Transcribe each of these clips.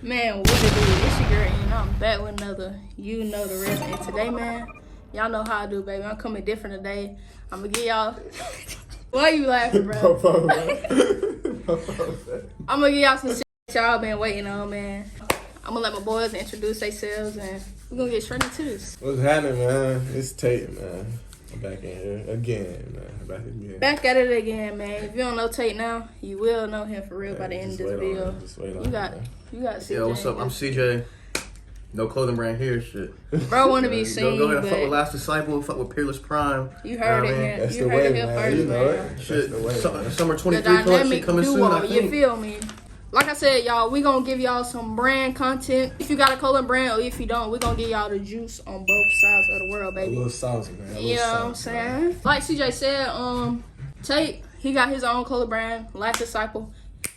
Man, what it do? It's your girl, and I'm back with another You Know the Rest. And today, man, y'all know how I do, baby. I'm coming different today. I'm gonna get y'all. Why you laughing, bro? I'm gonna get y'all some shit y'all been waiting on, man. I'm gonna let my boys introduce themselves, and we're gonna get straight into this. What's happening, man? It's Tate, man. I'm back in here again, man. Back at it again, man. If you don't know Tate now, you will know him for real by the end of this video. You got CJ. Yo, what's up? I'm CJ. No clothing brand here, shit. Bro, want to be seen. Go ahead and fuck with Last Disciple, fuck with Peerless Prime. You heard it here. That's You the heard way, it here man. first, You know man. it. Shit, Way, summer The 23 collection dynamic coming soon, duo, I you think. feel me? Like I said, y'all, we gonna give y'all some brand content. If you got a clothing brand or if you don't, we gonna give y'all the juice on both sides of the world, A baby. little saucy, man. You know what I'm saying? Like CJ said, Tate, he got his own clothing brand, Last Disciple.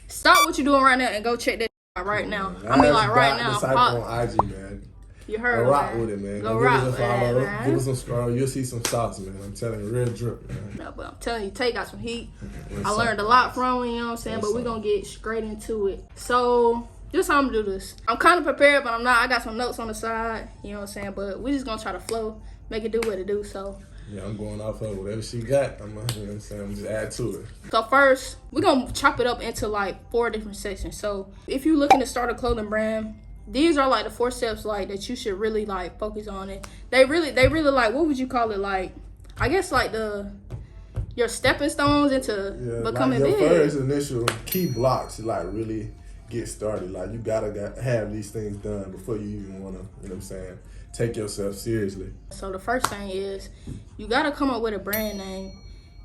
Stop what you're doing right now and go check that out right now. I mean, like right now. Disciple Pop. on IG, man. You heard Go rock man. with it, man. Go give rock us a with it, follow. man. Give us some scroll. You'll see some sauce, man. I'm telling you, real drip, man. No, but I'm telling you, Tate got some heat. Real I learned a lot from him, you know what I'm saying? But we're going to get straight into it. So, just how I'm going to do this. I'm kind of prepared, but I'm not. I got some notes on the side, you know what I'm saying? But we just going to try to flow, make it do what it do, so. Yeah, I'm going off of whatever she got. You know what I'm saying? I'm just add to it. So first, we're going to chop it up into like 4 different sections. So, if you're looking to start a clothing brand, these are like the 4 steps like that you should really like focus on it. They really like, what would you call it? Like, I guess like your stepping stones into becoming like your big. first initial key blocks to like really get started. Like you gotta have these things done before you even wanna, you know what I'm saying, take yourself seriously. So the first thing is you gotta come up with a brand name.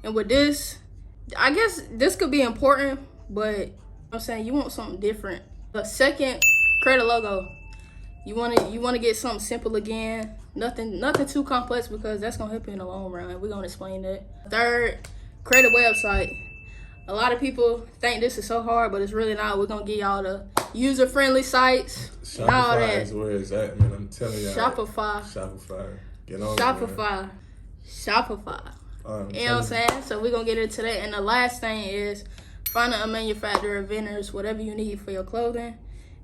And with this, I guess this could be important, but you know what I'm saying, you want something different. The second, create a logo. You wanna get something simple again. Nothing too complex because that's gonna help you in the long run. We're gonna explain that. Third, create a website. A lot of people think this is so hard, but it's really not. We're gonna get y'all the user-friendly sites. Shopify and all that. is where it's at, man. I'm telling y'all. Shopify. Get on Shopify. it, Shopify. man. You know what I'm saying? So we're gonna get into that. And the last thing is find a manufacturer, vendors, whatever you need for your clothing.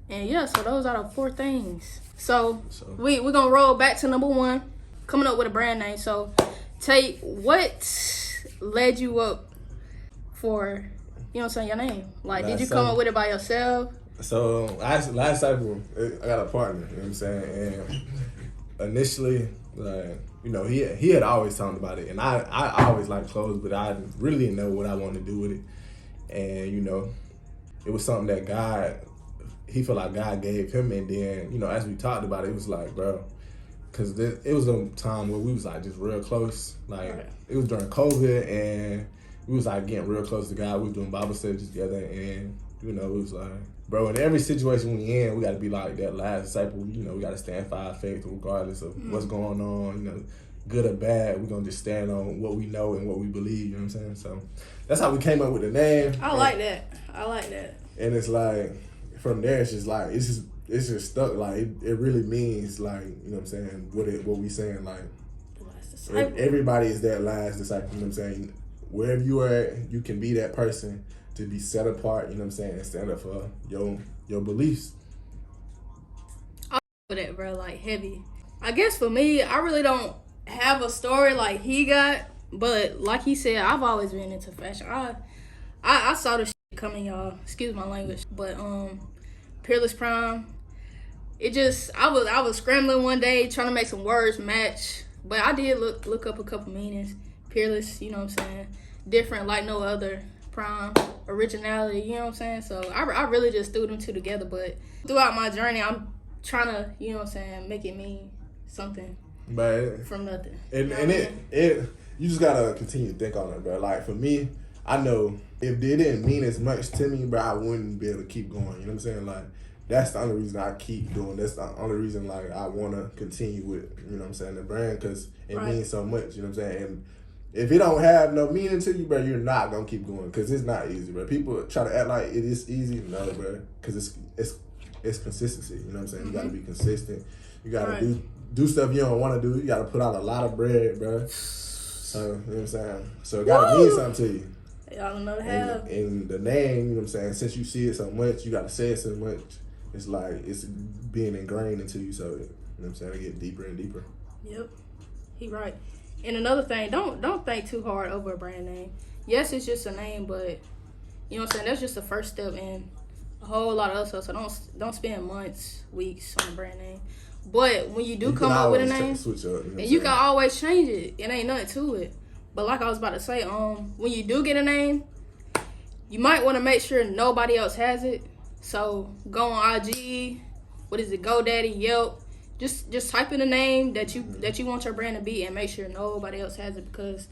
And yeah, so those are the 4 things. So we're gonna roll back to number 1, coming up with a brand name. So Tate, what led you up for, you know what I'm saying, your name? Like, did you come up with it by yourself? So last cycle, I got a partner, you know what I'm saying? And initially, like, you know, he had always talked about it, and I always liked clothes, but I really didn't know what I wanted to do with it. And, you know, it was something that he felt like God gave him, and then, you know, as we talked about it, it was like, bro, because it was a time where we was like just real close. Like, it was during COVID, and we was like getting real close to God. We was doing Bible studies together, and, you know, it was like, bro, in every situation we in, we got to be like that last disciple. You know, we got to stand for our faith regardless of what's going on, you know, good or bad. We're going to just stand on what we know and what we believe, you know what I'm saying? So that's how we came up with the name. I like that. And it's like, from there, it's just like, it's just stuck. Like, it really means, like, you know what I'm saying, what we saying, like, everybody is that last disciple, you know what I'm saying? Wherever you are at, you can be that person to be set apart, you know what I'm saying, and stand up for your beliefs. I for that, bro, like heavy. I guess for me, I really don't have a story like he got, but like he said, I've always been into fashion. I saw this shit coming, y'all. Excuse my language, but Peerless Prime. It just I was scrambling one day trying to make some words match, but I did look up a couple meanings. Peerless, you know what I'm saying, different like no other. Prime, originality, you know what I'm saying? So I really just threw them 2 together, but throughout my journey, I'm trying to, you know what I'm saying, make it mean something from nothing. And it you just gotta continue to think on it, bro. Like, for me, I know if it didn't mean as much to me, bro, I wouldn't be able to keep going. You know what I'm saying? Like, that's the only reason I keep doing. That's the only reason, like, I want to continue with, you know what I'm saying, the brand, because it means so much. You know what I'm saying? And if it don't have no meaning to you, bro, you're not gonna keep going, because it's not easy, bro. People try to act like it is easy, no, bro, because it's consistency. You know what I'm saying? You gotta be consistent. You gotta do stuff you don't want to do. You gotta put out a lot of bread, bro. So, you know what I'm saying? So it gotta mean something to you. Y'all don't know the hell. And the name, you know what I'm saying? Since you see it so much, you gotta say it so much. it's like it's being ingrained into you. So you know what I'm saying, it get deeper and deeper. Yep, he right. And another thing, don't think too hard over a brand name. Yes, it's just a name, but you know what I'm saying, that's just the first step in a whole lot of other stuff. So don't spend months, weeks on a brand name. But when you do come up with a name, switch up, you know, and you can always change it. It ain't nothing to it. But like I was about to say, when you do get a name, you might want to make sure nobody else has it. So go on IG, GoDaddy, Yelp. Just type in a name that you want your brand to be, and make sure nobody else has it, because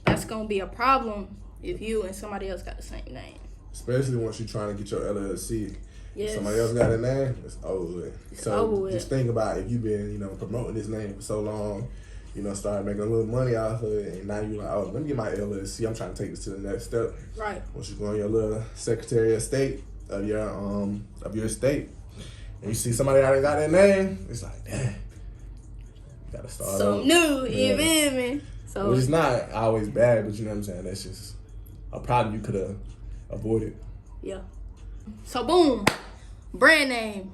that's gonna be a problem if you and somebody else got the same name. Especially once you're trying to get your LLC. Yes. If somebody else got a name, it's over with. It's over with. Just think about if you've been, promoting this name for so long, started making a little money out of it, and now you're like, oh, let me get my LLC. I'm trying to take this to the next step. Right. Once you go on your little Secretary of State of your state, and you see somebody already got that name, it's like, damn, you gotta start something new. You feel me? So which is not always bad, but you know what I'm saying. That's just a problem you could have avoided. Yeah. So boom, brand name.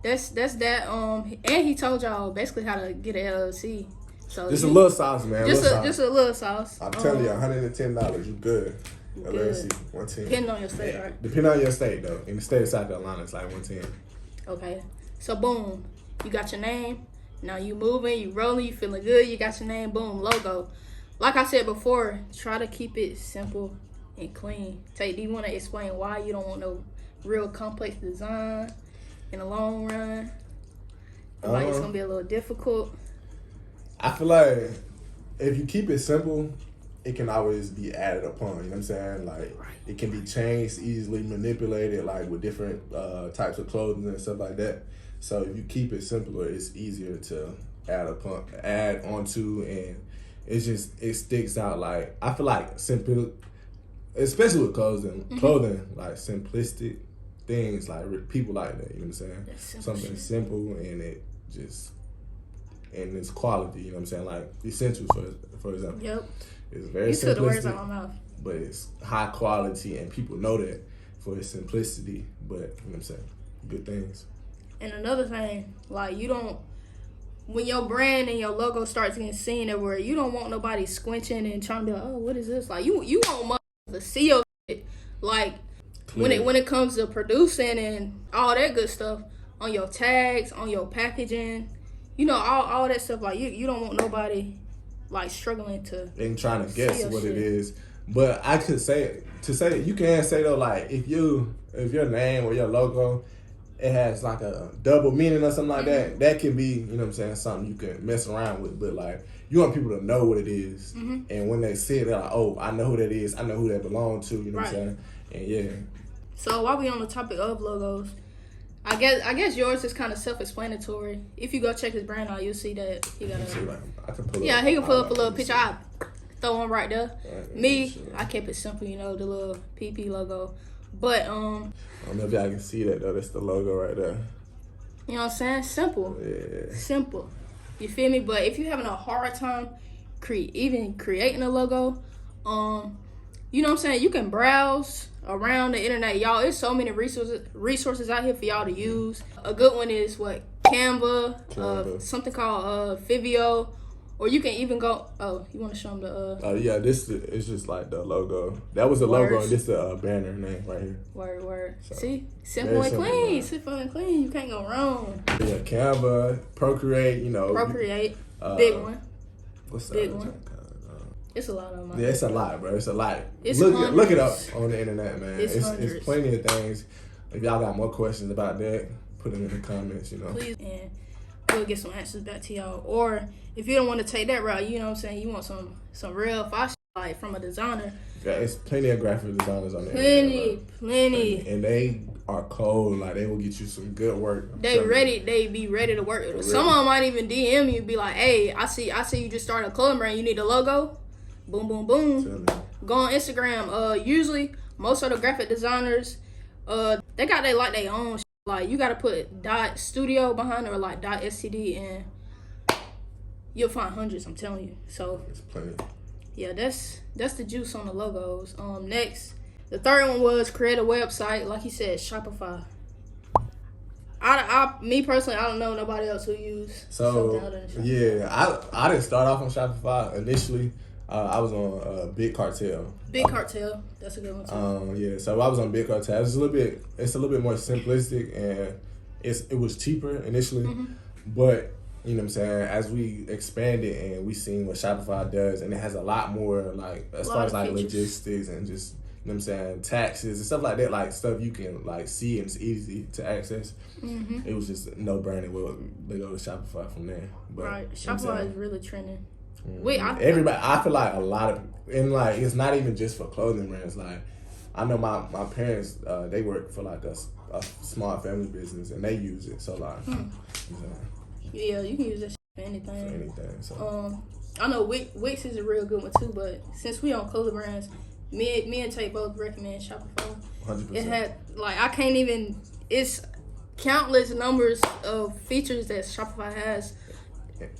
That's that. And he told y'all basically how to get an LLC. So just a little sauce, man. Just a little sauce. I'm telling you, $110, you good. LLC, 110. Depending on your state, right? Depending on your state, though. In the state of South Carolina, it's like 110. Okay. So boom, you got your name. Now you moving, you rolling, you feeling good. You got your name. Boom, logo. Like I said before, try to keep it simple and clean. Tate, do you want to explain why you don't want no real complex design in the long run? Like it's gonna be a little difficult. I feel like if you keep it simple, it can always be added upon. You know what I'm saying? Like it can be changed, easily manipulated, like with different types of clothing and stuff like that. So if you keep it simpler, it's easier to add onto, and it sticks out. Like I feel like simple, especially with clothing, like simplistic things, like people like that. You know what I'm saying? Something simple, and and it's quality. You know what I'm saying? Like essentials, for example. Yep. It's very simplistic. You took the words out of my mouth. But it's high quality, and people know that for its simplicity. But you know what I'm saying? Good things. And another thing, like when your brand and your logo starts getting seen everywhere, you don't want nobody squinching and trying to be like, oh, what is this? Like you want to see your shit. Like clear. when it comes to producing and all that good stuff on your tags, on your packaging, all that stuff. Like you don't want nobody like struggling to and trying to guess what it is. But I could say you can say though, like if your name or your logo, it has like a double meaning or something like that, that can be, you know what I'm saying, something you can mess around with. But like you want people to know what it is, and when they see it, they're like, oh, I know who that is, I know who that belongs to. You know what I'm saying? And yeah. So while we on the topic of logos, I guess yours is kind of self-explanatory. If you go check his brand out, you'll see that he got I can pull he can pull up a little picture. I throw one right there. Me, I kept it simple, the little PP logo. But I don't know if y'all can see that though. That's the logo right there. You know what I'm saying? Simple. Yeah. Simple. You feel me? But if you're having a hard time even creating a logo, you know what I'm saying, you can browse around the internet, y'all. It's so many resources out here for y'all to use. A good one is Canva. Something called Vivio, or you can even go. Oh, you want to show them the? Yeah, this is just like the logo. That was the logo, and this is the banner name right here. Word. So, see, simple and clean. Simple and clean. You can't go wrong. Yeah, Canva, Procreate. Procreate, big one. What's that? Big one. It's a lot of them. Yeah, it's a lot, bro. It's a lot. It's look it up on the internet, man. It's plenty of things. If y'all got more questions about that, put them in the comments, Please, and we'll get some answers back to y'all. Or if you don't want to take that route, you know what I'm saying, you want some real fashion, like from a designer. Yeah, it's plenty of graphic designers on there. Plenty. And they are cold. Like they will get you some good work. They be ready to work. Some of them might even DM you, be like, hey, I see you just started a clothing brand. You need a logo. Boom, boom, boom. Go on Instagram. Usually, most of the graphic designers, they got their own shit. Like, you got to put .studio behind it or like .std, and you'll find hundreds, I'm telling you. So, it's plenty. Yeah, that's the juice on the logos. Next, the third one was create a website. Like he said, Shopify. Me personally, I don't know nobody else who use something other than Shopify. Yeah, I didn't start off on Shopify initially. I was on Big Cartel. Big Cartel, that's a good one too. Yeah, so I was on Big Cartel. It's a little bit more simplistic, and it was cheaper initially, but you know what I'm saying, as we expanded and we seen what Shopify does, and it has a lot more like as far as like logistics and just, you know what I'm saying, taxes and stuff like that, like stuff you can like see and it's easy to access. It was just no brainer. Well, they go to Shopify from there. But, right, Shopify is really trending. Everybody, I feel like a lot of, and like it's not even just for clothing brands. Like I know my parents, they work for like a small family business and they use it. So like, you know, yeah, you can use that for anything. For anything. So I know Wix is a real good one too. But since we on clothing brands, me and Tate both recommend Shopify. 100%. It had like I can't even. It's countless numbers of features that Shopify has.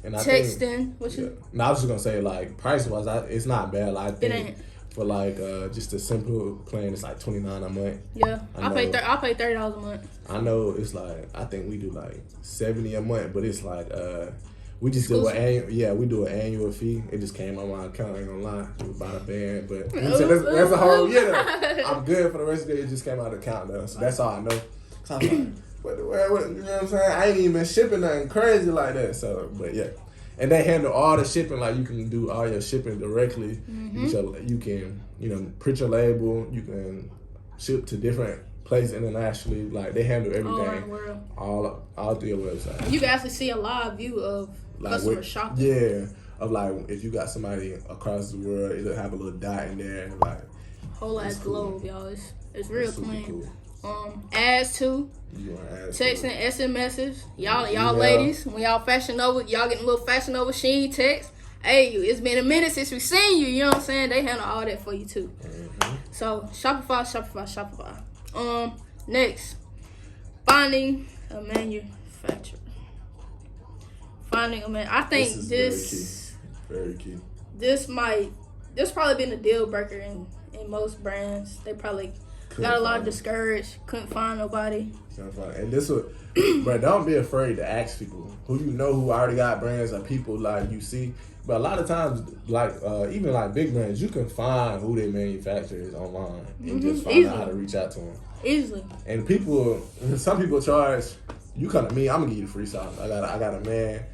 And I texting, think, No, I was just gonna say like price wise, it's not bad. Like, I think for like just a simple plan, it's like $29 a month. Yeah, I pay $30 a month. I know it's like I think we do like $70 a month, but it's like we just exclusive. we do an annual fee. It just came on my account. I ain't gonna lie, we bought a band, but you know that's a whole year. I'm good for the rest of the day. It just came out of the account though, so that's all I know. So I was like, what, you know what I'm saying? I ain't even been shipping nothing crazy like that. So, but yeah. And they handle all the shipping. Like, you can do all your shipping directly. You can, you know, print your label. You can ship to different places internationally. Like, they handle everything. All through your website. You can actually see a live view of like customer shopping. Yeah. Of, like, if you got somebody across the world, it'll have a little dot in there. Like, whole ass globe, y'all. It's real clean. Cool. Ads too. Texting, SMSs. Y'all ladies, when y'all Fashion Nova, y'all getting a little Fashion Nova Sheen text. Hey, it's been a minute since we seen you. You know what I'm saying? They handle all that for you too. So Shopify. Next, finding a manufacturer. I think this very key. This probably been a deal breaker in most brands. They probably got a lot discouraged, couldn't find nobody. And this would, but don't be afraid to ask people who you know who already got brands or people like you see. But a lot of times, like even like big brands, you can find who their manufacturer is online and just find out how to reach out to them easily. And some people charge. You come to me, I'm gonna give you the free sauce. I got a man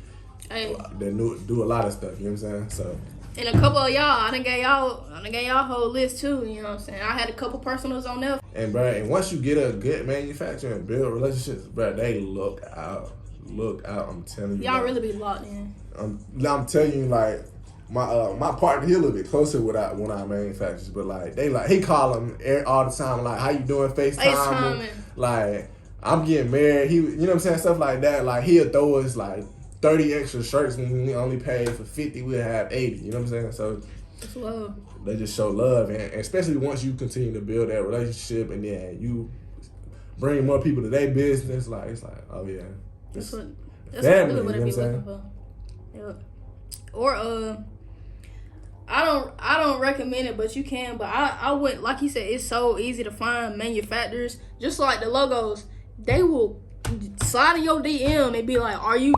that do a lot of stuff. You know what I'm saying? So. And a couple of y'all, I done gave y'all whole list too, you know what I'm saying? I had a couple personals on there. And once you get a good manufacturer and build relationships, bro, they look out. I'm telling you. Y'all really be locked in. I'm telling you, like, my partner, he a little bit closer with one of our manufacturers, but like he call them all the time, like, how you doing, FaceTime? Like, I'm getting married. He, you know what I'm saying, stuff like that. Like, he'll throw us like 30 extra shirts when we only paid for 50, we'll have 80. You know what I'm saying? So it's love. They just show love, and especially once you continue to build that relationship, and then you bring more people to their business. Like, it's like, oh yeah, that's family. Really what I be looking for. Yeah. Or I don't recommend it, but you can. But I wouldn't, like you said, it's so easy to find manufacturers. Just like the logos, they will slide in your DM and be like, "Are you?"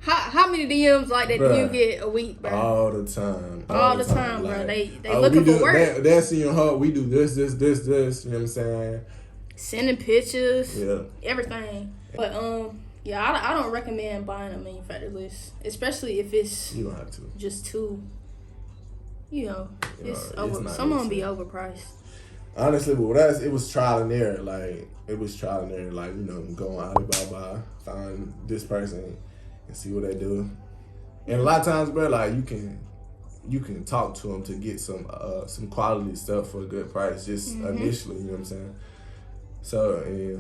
How many DMs like that do you get a week, bro? All the time. All the time, bro. They looking for work. They're seeing her. We do this. You know what I'm saying? Sending pictures. Yeah. Everything. But yeah, I don't recommend buying a manufacturer list, especially if it's you don't have to. Just too. It's over. Some of them be overpriced. Honestly, but with us, it was trial and error. Like, go on Alibaba, find this person, and see what they do. And a lot of times, bro, like, you can talk to them to get some quality stuff for a good price, just initially. You know what I'm saying? So, yeah,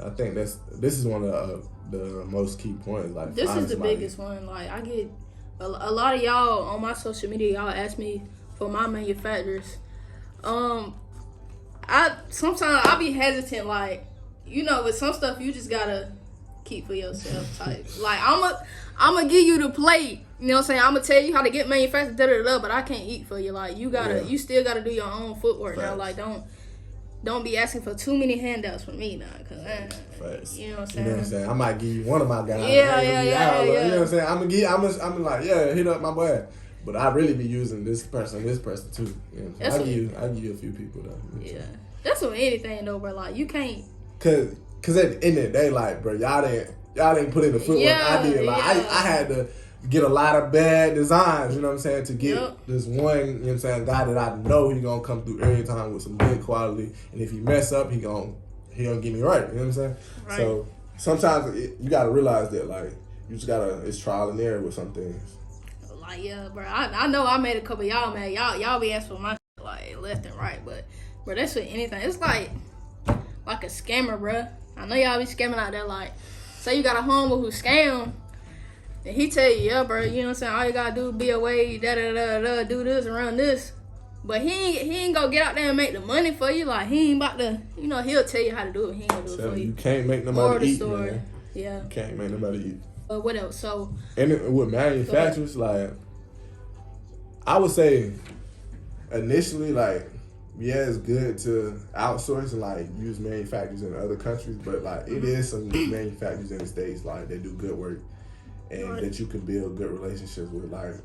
I think this is one of the most key points. Like, this is the biggest one. Like, I get a lot of y'all on my social media. Y'all ask me for my manufacturers. Sometimes I be hesitant. Like, with some stuff you just gotta keep for yourself. Type. Like, I'm gonna give you the plate. You know what I'm saying? I'm gonna tell you how to get manufactured, but I can't eat for you. Like, you still gotta do your own footwork now. Like, don't be asking for too many handouts from me now, cause Facts. you know what I'm You saying. know what I'm saying? I might give you one of my guys. Yeah. You know what I'm saying? I'm like, yeah, hit up my boy. But I really be using this person too. You know what I'm saying? I give you a few people though. Yeah, that's with anything though, bro. Like you can't. Cause at the end of the day, like, bro, y'all didn't put in the footwork I did. Like I had to get a lot of bad designs, you know what I'm saying, to get this one, you know what I'm saying, guy that I know he gonna come through every time with some good quality. And if he mess up, he gonna get me right. You know what I'm saying? Right. So sometimes you gotta realize that, like, you just it's trial and error with some things. Like, yeah, bro. I know I made a couple of y'all mad. Y'all be asking for my shit, like, left and right, but bro, that's with anything. It's like a scammer, bro. I know y'all be scamming out there. Like, say you got a homie who scam, and he tell you, yeah, bro, you know what I'm saying, all you gotta do is be away, do this and run this. But he ain't gonna get out there and make the money for you. Like, he ain't about to, you know, he'll tell you how to do it. He ain't gonna do it for you. You can't make nobody eat, man. Yeah. You can't make nobody eat. But what else? So. And with manufacturers, like, I would say initially, like, yeah, it's good to outsource and, like, use manufacturers in other countries, but, like, it is some manufacturers in the States, like, they do good work and that you can build good relationships with, like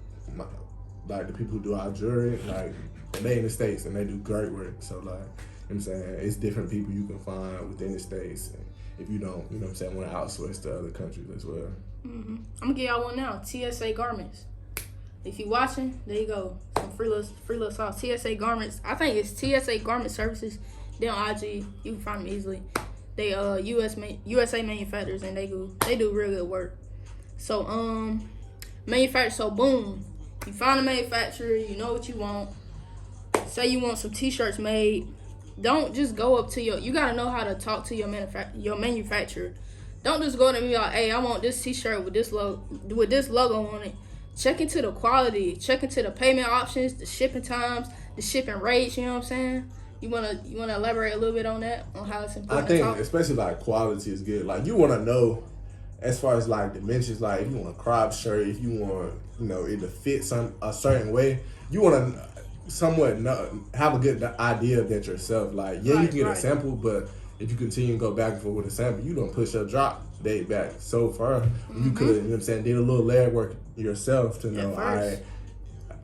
the people who do our jewelry, like, and they in the States and they do great work. So, like, you know what I'm saying, it's different people you can find within the States if you don't, you know what I'm saying, want to outsource to other countries as well. Mm-hmm. I'm gonna give y'all one now. TSA Garments. If you watching, there you go. Some free little sauce. TSA Garments. I think it's TSA Garment Services. They on IG. You can find them easily. They USA manufacturers, and they do real good work. So manufacturer. So boom, you find a manufacturer. You know what you want. Say you want some T-shirts made. Don't just go up to you gotta know how to talk to your manufacturer. Don't just go to me like, hey, I want this T-shirt with this logo on it. Check into the quality. Check into the payment options, the shipping times, the shipping rates. You know what I'm saying? You wanna elaborate a little bit on that, on how it's important? I think especially like quality is good. Like, you wanna know as far as like dimensions. Like, if you want a crop shirt, if you want, you know, it to fit a certain way, you wanna somewhat have a good idea of that yourself. Like, you can get a sample, but if you continue to go back and forth with a sample, you don't push your drop date back so far. Mm-hmm. You could, you know what I'm saying, did a little leg work yourself to know,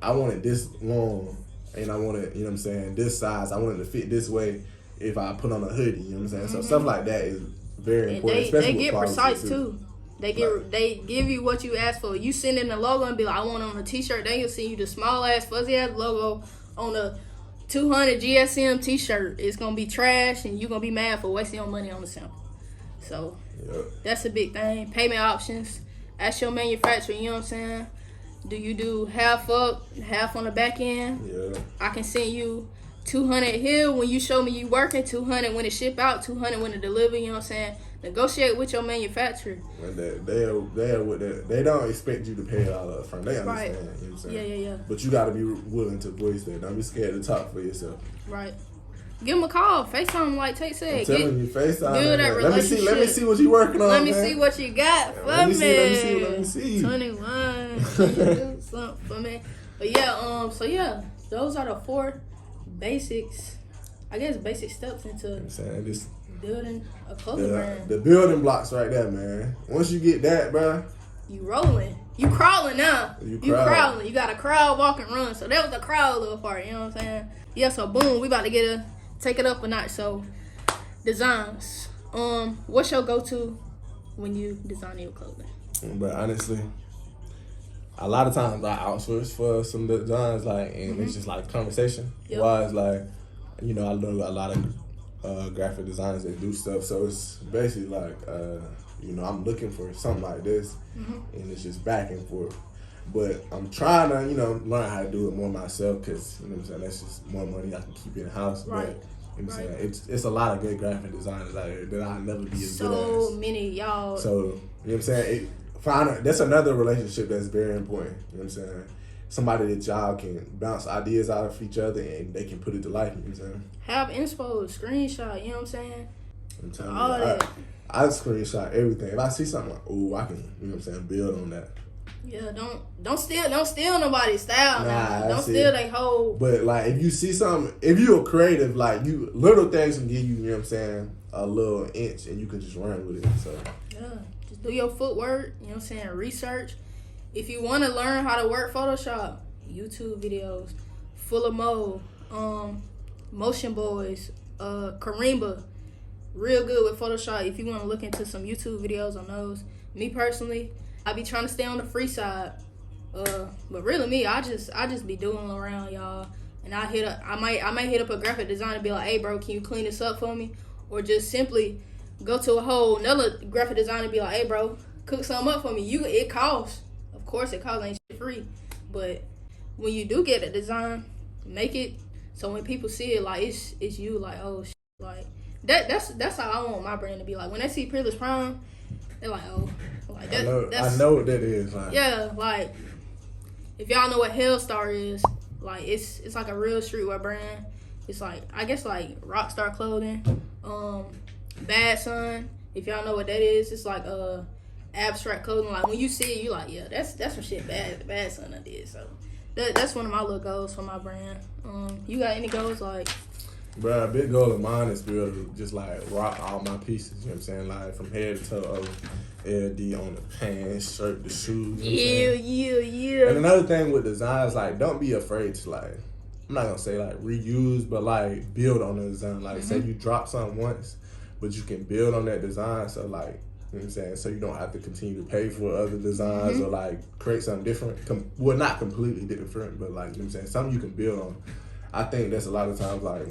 I want it this long, and I want it, you know what I'm saying, this size. I want it to fit this way if I put on a hoodie, you know what I'm saying? So stuff like that is very important. They get precise too. They give you what you ask for. You send in the logo and be like, I want it on a T-shirt. They can send you the small ass fuzzy ass logo on a 200 GSM T-shirt. It's gonna be trash, and you're gonna be mad for wasting your money on the sample. So that's a big thing. Payment options. Ask your manufacturer. You know what I'm saying? Do you do half up, half on the back end? Yeah. I can send you 200 here when you show me you working, 200 when it ship out, 200 when it deliver. You know what I'm saying? Negotiate with your manufacturer. And they don't expect you to pay it all up front. They understand. You know what I'm saying? Yeah. But you got to be willing to voice that. Don't be scared to talk for yourself. Right. Give them a call. FaceTime, like Tate said. I'm telling you, FaceTime. Build that relationship. Let me see what you working on. Let me see what you got for me. Let me see. 21. Do something for me. But yeah, those are the 4 basics. I guess basic steps into building a clothing brand. The building blocks right there, man. Once you get that, bro, you rolling. You crawling now. You crawling. You got a crawl, walk, and run. So that was the crawl little part. You know what I'm saying? Yeah. So boom, we about to take it up a notch. So designs. What's your go-to when you design your clothing? But honestly, a lot of times I outsource for some designs, like, and it's just like conversation. Wise, like, you know, I know a lot of graphic designers that do stuff, so it's basically like, you know, I'm looking for something like this, and it's just back and forth. But I'm trying to, you know, learn how to do it more myself, because, you know what I'm saying, that's just more money I can keep in the house. Right. But, you know what I'm saying, it's a lot of good graphic designers out there that I'll never be as good as. So many, y'all. So, you know what I'm saying, that's another relationship that's very important. You know what I'm saying? Somebody that y'all can bounce ideas out of each other and they can put it to life. You know what I'm saying? Have inspo, screenshot. You know what I'm saying? I'm telling you, I screenshot everything. If I see something, like, ooh, I can, you know what I'm saying, build on that. Yeah, don't steal nobody's style. Nah, Don't steal they whole. But like, if you see something, if you're creative, like you little things can give you, you know what I'm saying, a little inch, and you can just run with it. So Yeah, just do your footwork. You know what I'm saying? Research. If you want to learn how to work Photoshop, YouTube videos, Full of Mo, Motion Boys, Karimba, real good with Photoshop. If you want to look into some YouTube videos on those, me personally, I be trying to stay on the free side. But really, me, I just be doing around, y'all. And I might hit up a graphic designer and be like, hey, bro, can you clean this up for me? Or just simply go to a whole another graphic designer and be like, hey, bro, cook something up for me. It costs. Of course, it costs. Ain't shit free. But when you do get a design, make it so when people see it, like it's you. Like, oh, shit. Like that's how I want my brand to be. Like when they see Privilege Prime, they're like, oh, like that. I know what that is. Like. Yeah, like if y'all know what Hellstar is, like it's like a real streetwear brand. It's like, I guess, like Rockstar Clothing. Bad Son, if y'all know what that is, it's like abstract clothing. Like when you see it, you like, yeah, that's some shit Bad Son I did. So that's one of my little goals for my brand. You got any goals? Like, Bruh, a big goal of mine is to be able to just like rock all my pieces, you know what I'm saying? Like from head to toe, LD on the pants, shirt, the shoes. Yeah. And another thing with designs, like don't be afraid to like, I'm not gonna say like reuse, but like build on the design. Like say you drop something once, but you can build on that design. So like, you know what I'm saying? So you don't have to continue to pay for other designs or like create something different. Well, not completely different, but like, you know what I'm saying? Something you can build on. I think that's a lot of times like,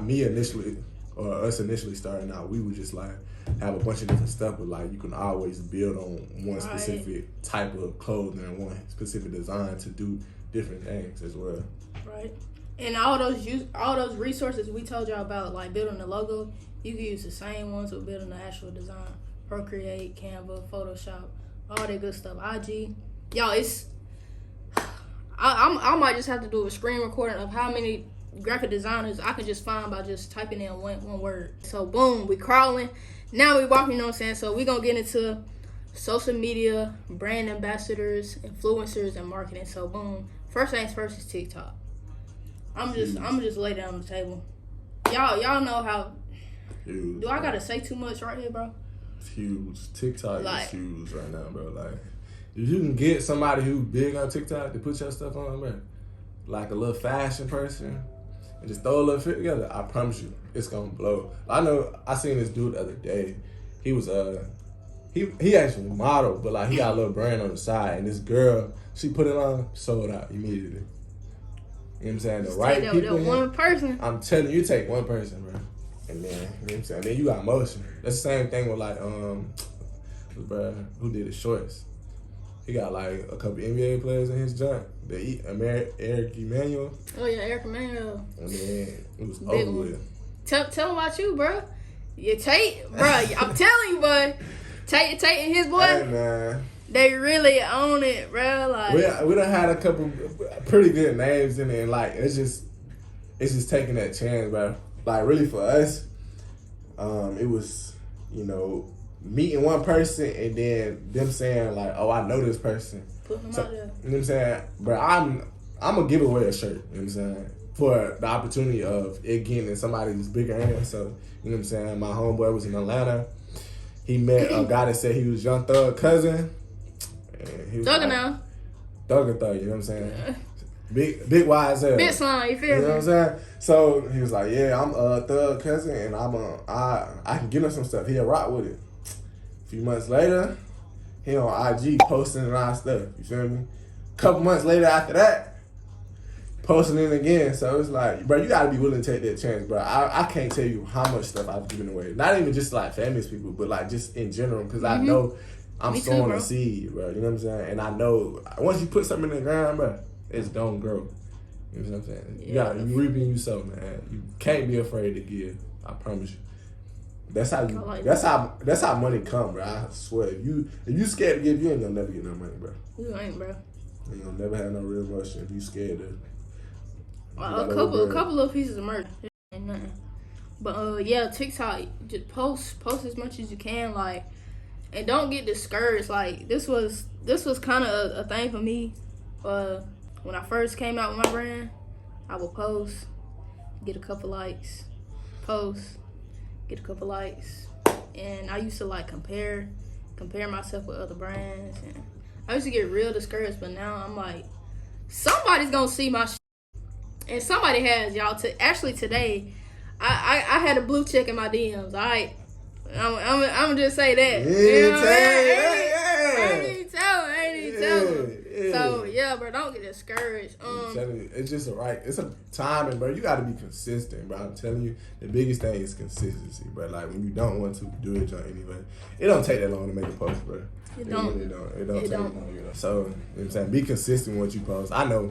me initially, or us initially starting out, we would just like have a bunch of different stuff, but like you can always build on one specific type of clothing and one specific design to do different things as well. Right. And all those resources we told y'all about, like building the logo, you can use the same ones with building the actual design. Procreate, Canva, Photoshop, all that good stuff. IG, y'all, it's I might just have to do a screen recording of how many graphic designers I can just find by just typing in one word. So boom, we crawling. Now we walking, you know what I'm saying? So we gonna get into social media, brand ambassadors, influencers, and marketing. So boom, first things first is TikTok. I'm just lay down on the table. Y'all know how. Huge, do I gotta say too much right here, bro? It's huge. TikTok is huge right now, bro. Like if you can get somebody who's big on TikTok to put your stuff on, bro, like a little fashion person, and just throw a little fit together, I promise you, it's gonna blow. I know I seen this dude the other day. He was he actually modeled, but like he got a little brand on the side, and this girl, she put it on, sold out immediately. You know what I'm saying? The right people. One person. I'm telling you, take one person, bro. And then, you know what I'm saying? Then you got motion. That's the same thing with like, bro, who did the shorts? He got like a couple NBA players in his joint. Eric Emanuel. Oh yeah, Eric Emanuel. And then it was over with. Tell him about you, bro. You Tate, bro. I'm telling you, boy. Tate and his boy. Hey, man. They really own it, bro. Like we done had a couple pretty good names in it, and like it's just taking that chance, bro. Like really for us, it was, you know, meeting one person and then them saying like, oh, I know this person. Putting them out there. You know what I'm saying? But I'm gonna give away a shirt, you know what I'm saying? For the opportunity of it getting in somebody's bigger hand. So, you know what I'm saying? My homeboy was in Atlanta. He met a guy that said he was Young Thug cousin. And he was Thugger now. Thugger, you know what I'm saying? Yeah. Big YSL. Big slime, you feel me? You know what I'm saying? So he was like, yeah, I'm a Thug cousin, and I can give him some stuff. He'll rock with it. A few months later, he on IG posting and all stuff. You feel me? Couple months later after that, posting it again. So it's like, bro, you gotta be willing to take that chance, bro. I can't tell you how much stuff I've given away. Not even just like famous people, but like just in general, because I know I'm sowing a seed, bro. You know what I'm saying? And I know once you put something in the ground, bro, it's don't grow. You know what I'm saying? Yeah. You reaping you sow, man. You can't be afraid to give. I promise you. That's how money come, bro. I swear. If you scared to give, you ain't gonna never get no money, bro. You ain't, bro. You ain't gonna never have no real emotion if you scared to. A couple of pieces of merch. Ain't nothing. But yeah, TikTok, just post as much as you can. Like, And don't get discouraged. Like this was kind of a thing for me. When I first came out with my brand, I would post, get a couple likes, post, get a couple likes, and I used to like compare myself with other brands, and I used to get real discouraged. But now I'm like, somebody's gonna see my shit, and somebody has, y'all. Actually today, I had a blue check in my DMs. All right, I'm just say that. You know what I ain't even tell them. So yeah, bro, don't get discouraged. I'm telling you, it's just it's a timing, bro. You got to be consistent, bro. I'm telling you, the biggest thing is consistency, bro. Like when you don't want to do it, anyway, it don't take that long to make a post, bro. It don't take that long, you know. So you know what I'm saying, be consistent with what you post. I know,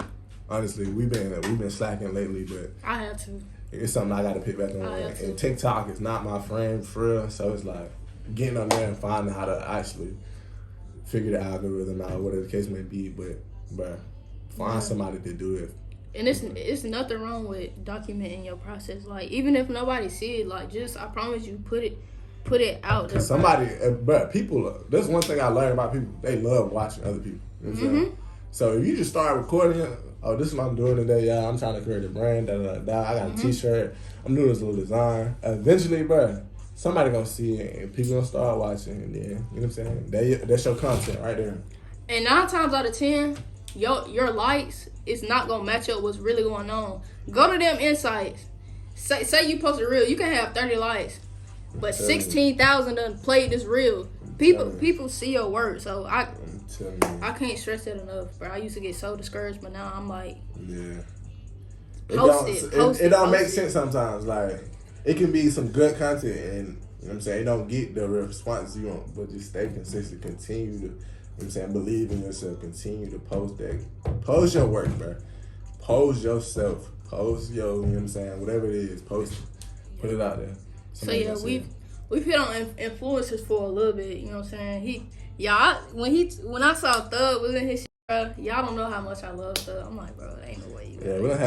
honestly, we've been slacking lately, but I have to. It's something I got to pick back on. And TikTok is not my friend for real, so it's like getting on there and finding how to actually figure the algorithm out, whatever the case may be. But find somebody to do it. And it's nothing wrong with documenting your process. Like even if nobody see it, like just I promise you, put it out there. Somebody, but people. That's one thing I learned about people. They love watching other people. You know what I'm saying? So if you just start recording, oh, this is what I'm doing today, y'all. I'm trying to create a brand. I got a T-shirt. I'm doing this little design. Eventually, bro, somebody gonna see it, and people gonna start watching, and then you know what I'm saying. That's your content right there. And 9 times out of 10, your likes is not gonna match up what's really going on. Go to them insights. Say you post a reel, you can have 30 likes, but 16,000 done played this reel. People see your work, so I can't stress that enough, bro. I used to get so discouraged, but now I'm like, it don't make sense sometimes. Like it can be some good content, and you know what I'm saying, it don't get the response you want, but just stay consistent, continue to, you know what I'm saying, believe in yourself, continue to post your work, bro. Post yourself, post your, you know what I'm saying, whatever it is, post it, put it out there. Somebody so yeah, we've hit on influencers for a little bit, you know what I'm saying. When I saw Thug was in his shit, bro, y'all don't know how much I love Thug. I'm like, bro, ain't no way you. Yeah, we done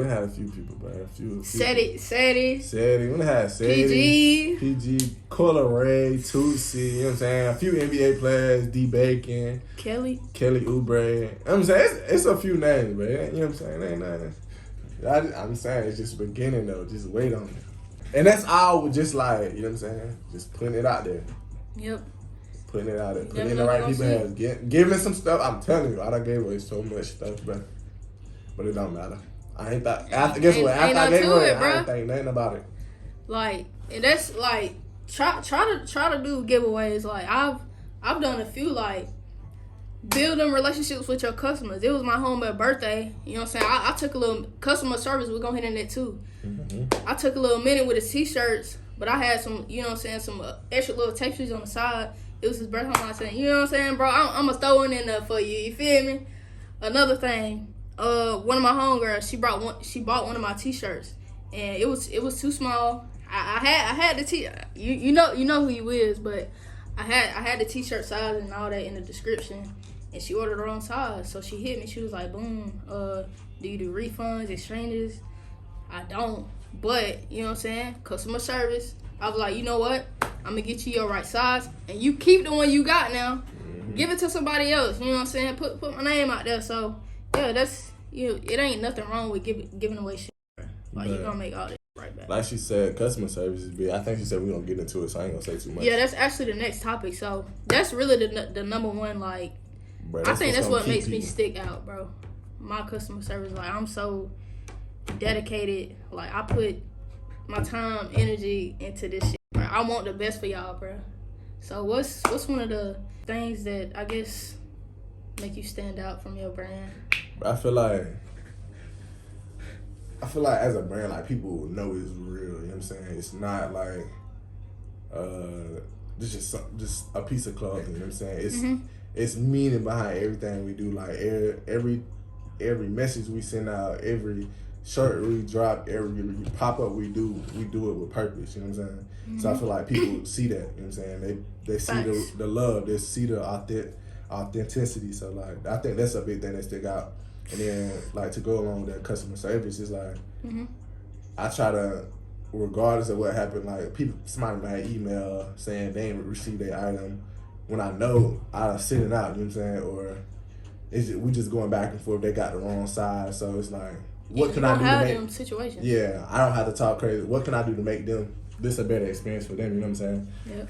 had a few people, bro. A few. Sadie. We done had Sadie. PG, Cola Ray, Tootsie, you know what I'm saying? A few NBA players, D Bacon, Kelly Oubre. You know what I'm saying? It's a few names, bro. You know what I'm saying? It ain't nothing. I'm saying it's just beginning though. Just wait on it. And that's all with just like, you know what I'm saying? Just putting it out there. Yep. Putting it out there. Putting it in the right people's hands. Giving some stuff. I'm telling you, I done gave away so much stuff, bro. But it don't matter. I ain't thought. After I gave away, I ain't think nothing about it. Like, and that's like, try to do giveaways. Like, I've done a few, like, building relationships with your customers. It was my homeboy's birthday. You know what I'm saying? I took a little customer service. We're going to hit in that too. I took a little minute with his T-shirts, but I had some, you know what I'm saying, some extra little tapestries on the side. It was his birthday. I'm saying, you know what I'm saying, bro? I'm going to throw it in there for you. You feel me? Another thing, one of my homegirls, she bought one of my T-shirts, and it was too small. I had the you know who you is, but I had the T-shirt size and all that in the description. And she ordered the wrong size, so she hit me. She was like, boom, do you do refunds, exchanges? I don't, but, you know what I'm saying, customer service. I was like, you know what, I'm going to get you your right size, and you keep the one you got now. Give it to somebody else, you know what I'm saying, put my name out there. So, yeah, that's, it ain't nothing wrong with giving away shit, bro. Like, you're going to make all that right back. Like she said, customer service is big. I think she said we don't get into it, so I ain't going to say too much. Yeah, that's actually the next topic. So, that's really the number one, like, bro, I think that's what makes me stick out, bro. My customer service, like, I'm so dedicated. Like, I put my time, energy into this shit, bro. I want the best for y'all, bro. So, what's one of the things that, I guess, make you stand out from your brand? I feel like as a brand, like, people know it's real, you know what I'm saying? It's not like just a piece of clothing, you know what I'm saying? It's meaning behind everything we do. Like every message we send out, every shirt we drop, every pop-up we do it with purpose, you know what I'm saying? So I feel like people see that, you know what I'm saying? They see the love, they see the authenticity. So like I think that's a big thing that stick out. And then like to go along with that customer service is like I try to, regardless of what happened, like somebody might email saying they didn't receive their item, when I know I send it out, you know what I'm saying? Or we just going back and forth. They got the wrong side, so it's like, what can I do to make them situations? Yeah, I don't have to talk crazy. What can I do to make this a better experience for them? You know what I'm saying? Yep.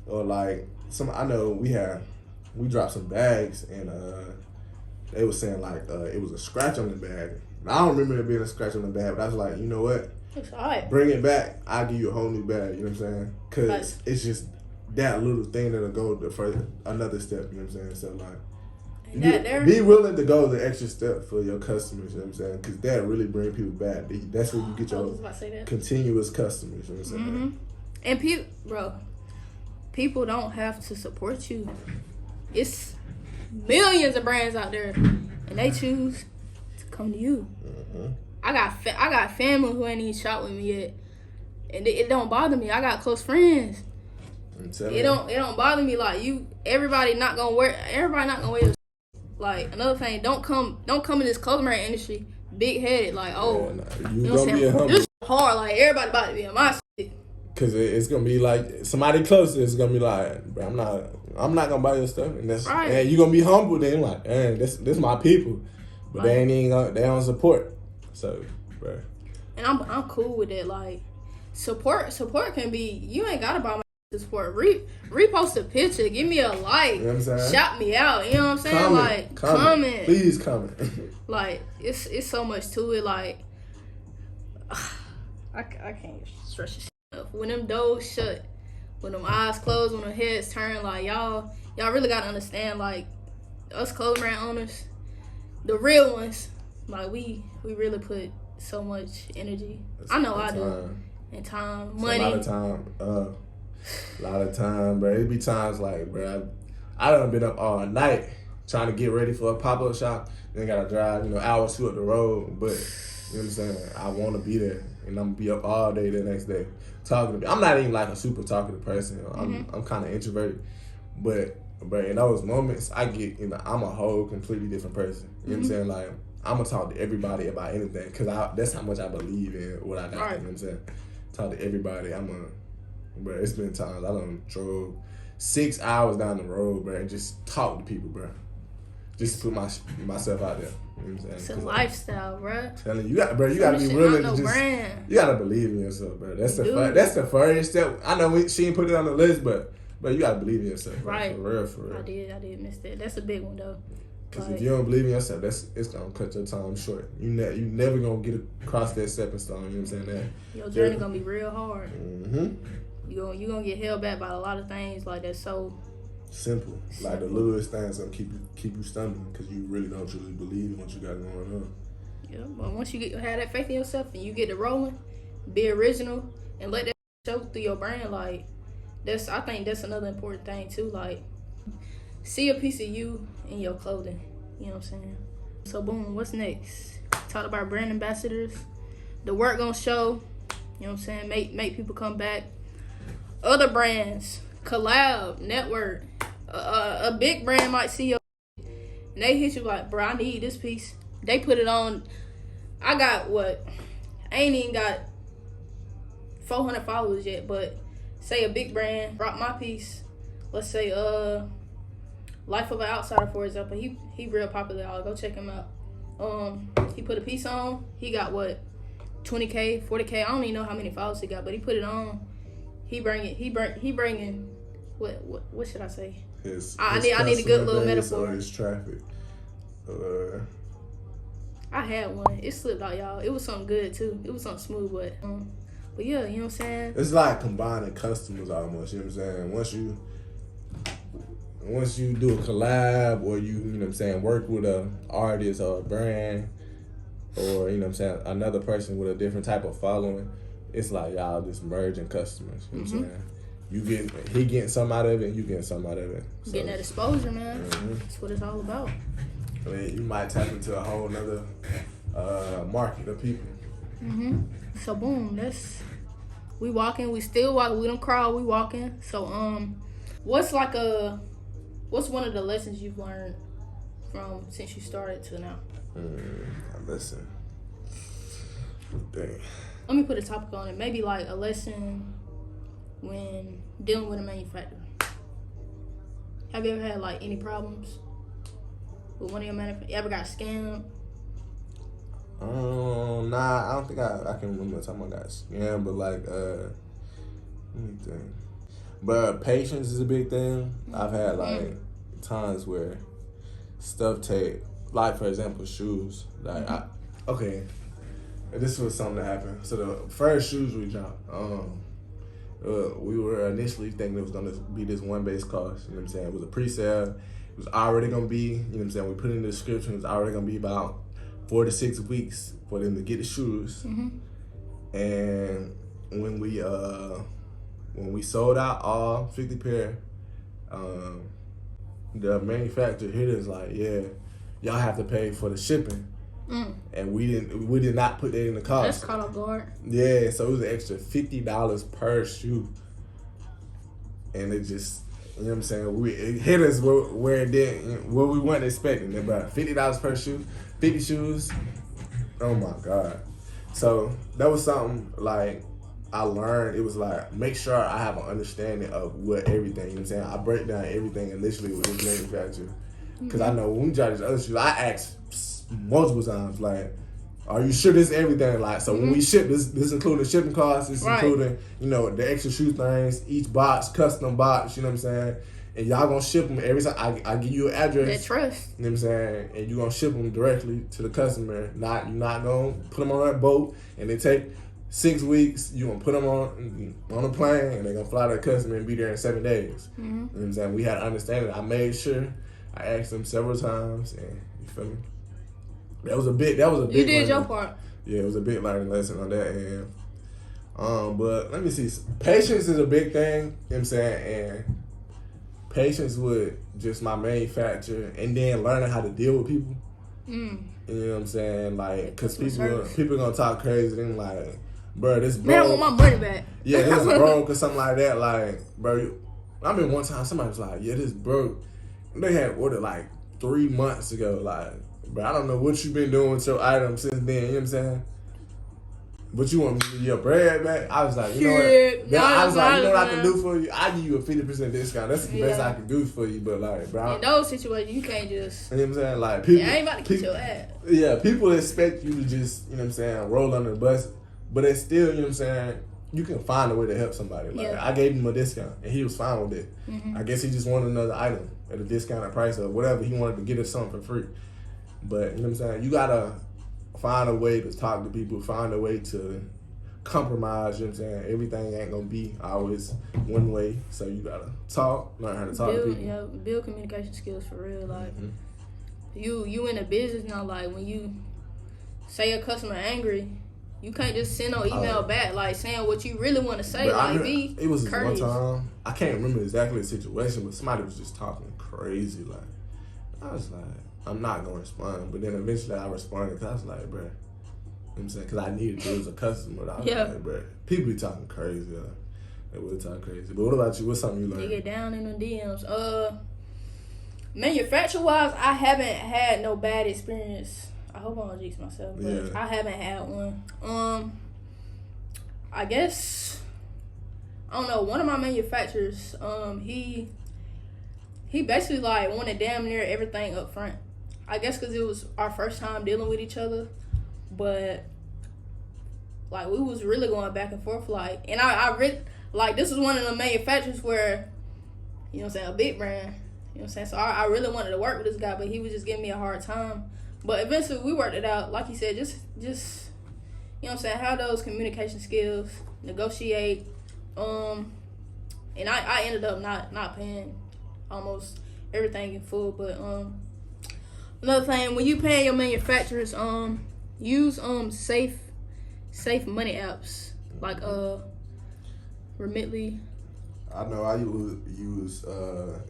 Or like I know we dropped some bags and they was saying like it was a scratch on the bag. I don't remember it being a scratch on the bag, but I was like, you know what? It's alright. Bring it back. I'll give you a whole new bag. You know what I'm saying? Because it's just that little thing that'll go for another step. You know what I'm saying? So like, be willing to go the extra step for your customers. You know what I'm saying? Because that really bring people back. That's where you get your continuous customers. You know what I'm saying? And people don't have to support you. It's millions of brands out there, and they choose to come to you. Mm-hmm. I got family who ain't even shot with me yet, and it don't bother me. I got close friends. It don't bother me. Like everybody not gonna wear your. Like another thing, don't come in this clothing brand industry big headed. Like you gonna be a humble. This hard. Like everybody about to be in my shit. Cause it's gonna be like somebody close. It's gonna be like, bro, I'm not gonna buy your stuff, and that's right. And you gonna be humble. Then like, this my people, but they don't support. So, bro. And I'm cool with it. Like support can be. You ain't gotta buy my support. Repost a picture. Give me a like. You know what I'm saying? Shout me out. You know what I'm saying? Comment. Please comment. Like it's so much to it. Like I can't stress this shit up. When them doors shut, when them eyes closed, when them heads turn, like y'all really gotta understand. Like us clothing brand owners, the real ones, like we really put so much energy. I know I do. And time, money. A lot of time, bro. It be times like, bro, I done been up all night trying to get ready for a pop-up shop. Then gotta drive, hours to up the road. But, you know what I'm saying? I want to be there. And I'm going to be up all day the next day talking to people. I'm not even like a super talkative person. I'm kind of introverted. But in those moments, I get, I'm a whole completely different person. You know what I'm saying? Like, I'm going to talk to everybody about anything because that's how much I believe in what I got. Right. You know what I'm saying? Talk to everybody. Bro, it's been times I done drove 6 hours down the road, bro, and just talk to people, bro. Just to put myself out there. You know what I'm saying? It's a lifestyle, bro. Telling you got to be willing to just. You got to believe in yourself, bro. That's the first step. I know she didn't put it on the list, but you got to believe in yourself. Right. For real. I did miss that. That's a big one though. Because if you don't believe in yourself, it's gonna cut your time short. You never gonna get across that stepping stone. You know what I'm saying? Your journey gonna be real hard. Mm-hmm. You gonna get held back by a lot of things like that's so simple. Like the littlest things gonna keep you stumbling because you really don't truly believe in what you got going on. Yeah, but once you have that faith in yourself and you get it rolling, be original and let that show through your brand. Like I think that's another important thing too. Like see a piece of you in your clothing. You know what I'm saying? So boom, what's next? Talk about brand ambassadors. The work gonna show. You know what I'm saying? Make people come back. Other brands, collab, network. A big brand might see your and they hit you like, bro, I need this piece. They put it on. I got what? I ain't even got 400 followers yet, but say a big brand rock my piece. Let's say Life of an Outsider, for example. He real popular. I'll go check him out. He put a piece on. He got what? 20K, 40K. I don't even know how many followers he got, but he put it on. He bringing what should I say? I need a good little metaphor. His traffic. I had one. It slipped out, y'all. It was something good too. It was something smooth, but yeah, you know what I'm saying? It's like combining customers almost. You know what I'm saying? Once you do a collab or you know what I'm saying, work with an artist or a brand or, you know what I'm saying, another person with a different type of following, it's like y'all just merging customers. You know what I'm saying? He getting some out of it and you getting some out of it. So, getting that exposure, man. That's what it's all about. I mean, you might tap into a whole nother market of people. So boom, we walking, we still walking, we don't crawl, we walking. So what's one of the lessons you've learned from since you started to now? Listen. Dang. Let me put a topic on it. Maybe like a lesson when dealing with a manufacturer. Have you ever had like any problems with one of your manufacturers? You ever got scammed? Nah, I don't think I can remember the time I got scammed, but like, let me think. But patience is a big thing. I've had like times where stuff take, like for example, shoes. Like, okay, this was something that happened. So the first shoes we dropped, we were initially thinking it was gonna be this one base cost. You know what I'm saying? It was a pre-sale. It was already gonna be, you know what I'm saying? We put it in the description. It was already gonna be about 4 to 6 weeks for them to get the shoes. And when we sold out all 50 pair, the manufacturer hit us like, yeah, y'all have to pay for the shipping. And we did not put that in the cost. That's caught off guard. Yeah, so it was an extra $50 per shoe. And it just, you know what I'm saying, it hit us where it didn't, where we weren't expecting it, bro. $50 per shoe, 50 shoes. Oh my God. So that was something like I learned. It was like, make sure I have an understanding of what everything, you know what I'm saying? I break down everything initially with this manufacturer. Because I know when we try these other shoes, I ask multiple times, like, are you sure this is everything? Like, so when we ship, this including shipping costs, this including, you know, the extra shoe things, each box, custom box, you know what I'm saying? And y'all gonna ship them every time. I give you an address. That trust. You know what I'm saying? And you gonna ship them directly to the customer. You're not gonna put them on that boat and it take 6 weeks. You gonna put them on a plane and they gonna fly to the customer and be there in 7 days. You know what I'm saying? We had to understand it. I made sure. I asked them several times, and you feel me? That was a big. You did your part. Yeah, it was a big learning lesson on that end. But let me see. Patience is a big thing. You know what I'm saying? And patience with just my manufacturer, and then learning how to deal with people. You know what I'm saying? Like, cause people gonna talk crazy. Then like, bro, this broke. Man, I want my money back. Yeah, this broke or something like that. Like, bro, I mean, one time somebody was like, yeah, this broke. They had ordered like 3 months ago. Like, bro, I don't know what you've been doing with your item since then. You know what I'm saying? But you want me to give your bread back? I was like, you know what? I was like, you know what I can do for you? I give you a 50% discount. That's the best I can do for you. But like, bro, in those situations, you can't just. You know what I'm saying? Like, people. I ain't about to kiss your ass. Yeah, people expect you to just, you know what I'm saying, roll under the bus. But it's still, you know what I'm saying, you can find a way to help somebody. Like, I gave him a discount, and he was fine with it. I guess he just wanted another item at a discounted price or whatever. He wanted to get us something for free. But, you know what I'm saying, you got to find a way to talk to people, find a way to compromise, you know what I'm saying? Everything ain't going to be always one way. So you got to talk, learn how to talk to people. Yeah, build communication skills for real. Like, you in a business now, like, when you say a customer angry, you can't just send no email back, like, saying what you really want to say. Like, it was courteous. one time, I can't remember exactly the situation, but somebody was just talking crazy. Like, I was like, I'm not going to respond. But then eventually I responded because I was like, bro, you know what I'm saying? Because I needed to as a customer. I was like, bro, people be talking crazy. They will talk crazy. But what about you? What's something you learned? You get down in the DMs. Manufacturer-wise, I haven't had no bad experience. I hope I don't jinx myself, but I haven't had one. I guess, I don't know, one of my manufacturers, he basically like wanted damn near everything up front. I guess because it was our first time dealing with each other, but like we was really going back and forth, like, and I really, like, this is one of the manufacturers where, you know what I'm saying, a big brand, you know what I'm saying, so I really wanted to work with this guy, but he was just giving me a hard time. But eventually we worked it out. Like you said, just you know what I'm saying, have those communication skills, negotiate. And I ended up not paying almost everything in full. But another thing, when you pay your manufacturers, use safe money apps like Remitly. I know I use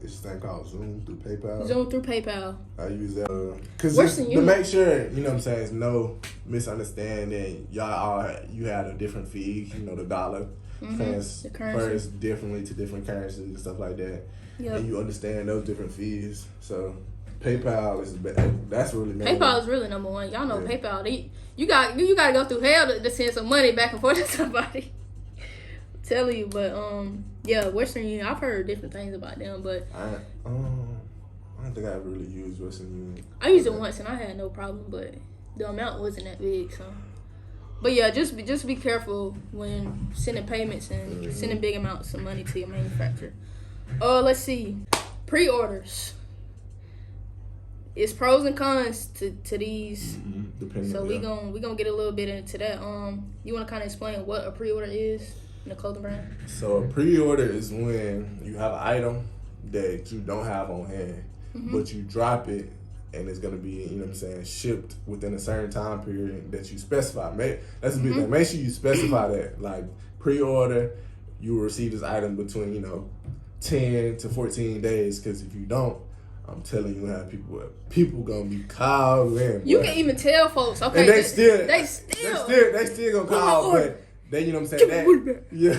this thing called Zoom through PayPal. Zoom through PayPal. I use that because to make sure, you know what I'm saying, there's no misunderstanding. You had a different fee, you know, the dollar transfers differently to different currencies and stuff like that. Yep. And you understand those different fees. So PayPal is that's really PayPal is really number one. Y'all know PayPal. You got to go through hell to send some money back and forth to somebody. Tell you, but yeah, Western Union. I've heard different things about them, but I don't think I ever really used Western Union. I used it once and I had no problem, but the amount wasn't that big. So, but yeah, just be careful when sending payments and sending big amounts of money to your manufacturer. Let's see, pre-orders. It's pros and cons to these. Depending. So we gonna get a little bit into that. You want to kind of explain what a pre-order is in the clothing brand? So a pre-order is when you have an item that you don't have on hand, but you drop it, and it's gonna be, you know what I'm saying, shipped within a certain time period that you specify. That's a big thing. Make sure you specify that. Like pre-order, you will receive this item between 10 to 14 days. Because if you don't, I'm telling you, how people gonna be calling. You can even tell folks, okay, and they still gonna call, but they, you know what I'm saying, that, yeah.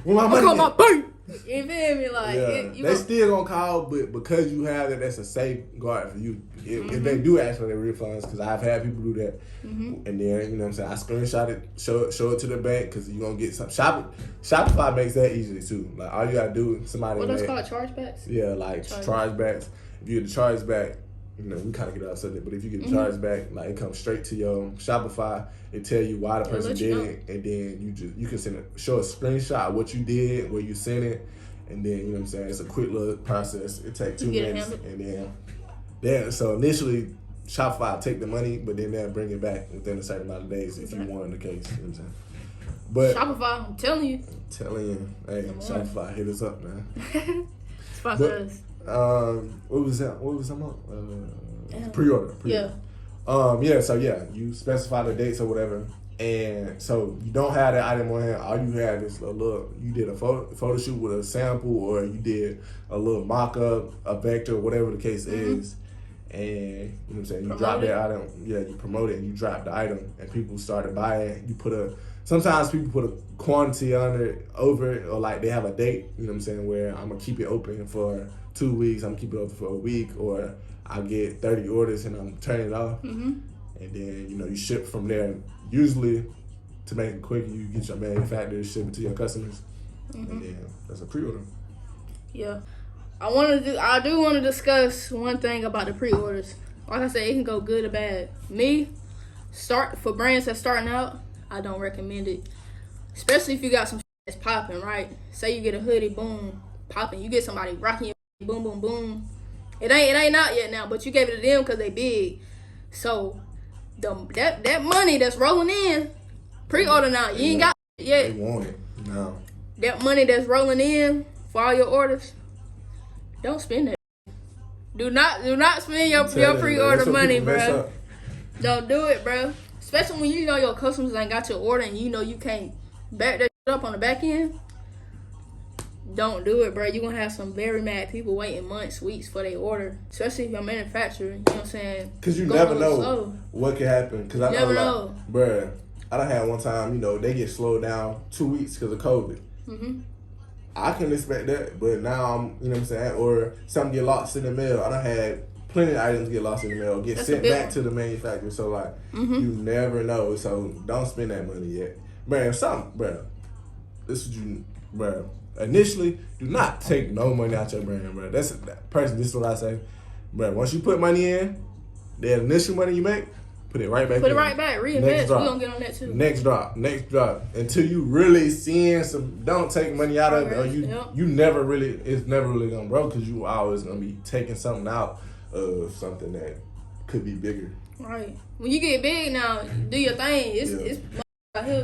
When my money, my bank. You feel me? Like they still gonna call, but because you have that, that's a safeguard for you. If they do ask for their refunds, because I've had people do that, and then, you know what I'm saying, I screenshot it, show it to the bank, because you're gonna get some Shopify makes that easy too. Like all you gotta do, somebody. What that's called, chargebacks? Yeah, like chargebacks. If you get the chargeback, we kind of get off subject, but if you get the chargeback, like it comes straight to your Shopify. It tell you why the person did it, and then you can show a screenshot of what you did, where you sent it, and then, you know what I'm saying, it's a quick little process. It takes 2 minutes, and then so initially Shopify take the money, but then they'll bring it back within a certain amount of days if you won the case. You know what I'm saying? But Shopify, I'm telling you, hey, Shopify, hit us up, man. Sponsor us. What was that? What was that about? Pre-order. Yeah. So you specify the dates or whatever, and so you don't have that item on hand. All you had is you did a photo shoot with a sample, or you did a little mock-up, a vector, whatever the case is, and you know what I'm saying, you drop that item, you promote it, and you drop the item, and people started buying. Sometimes people put a quantity over it, or like they have a date, you know what I'm saying, where I'm gonna keep it open for 2 weeks, I'm gonna keep it open for a week, or I get 30 orders and I'm turning it off. And then, you ship from there. Usually, to make it quick, you get your manufacturer to ship it to your customers. And then that's a pre-order. Yeah. I do want to discuss one thing about the pre-orders. Like I said, it can go good or bad. For brands that's starting out, I don't recommend it. Especially if you got some that's popping, right? Say you get a hoodie, boom, popping. You get somebody rocking your boom, boom, boom. It ain't out yet now, but you gave it to them because they big. So that money that's rolling in, pre-order now, you ain't got it yet. They want it now. That money that's rolling in for all your orders, don't spend it. Do not spend your pre-order money, bro. Don't do it, bro. Especially when you know your customers ain't got your order and you know you can't back that up on the back end. Don't do it, bro. You're going to have some very mad people waiting months, weeks for their order. Especially if you're a manufacturer, you know what I'm saying? Because you never know what could happen. Because I never know. Bro, I done had one time, they get slowed down 2 weeks because of COVID. I couldn't expect that, but now I'm, you know what I'm saying? Or something get lost in the mail. I done had plenty of items get lost in the mail, get sent back to the manufacturer. So, like, you never know. So, don't spend that money yet. Bro, this is you, bro. Initially, do not take no money out your brand, bro. This is what I say. Bro, once you put money in, the initial money you make, put it right back in. Put it right back. Reinvest. We're going to get on that too. Next drop. Until you really seeing don't take money out of it, or you never really, it's never really going to grow, because you always going to be taking something out of something that could be bigger. Right. When you get big now, do your thing. It's out here.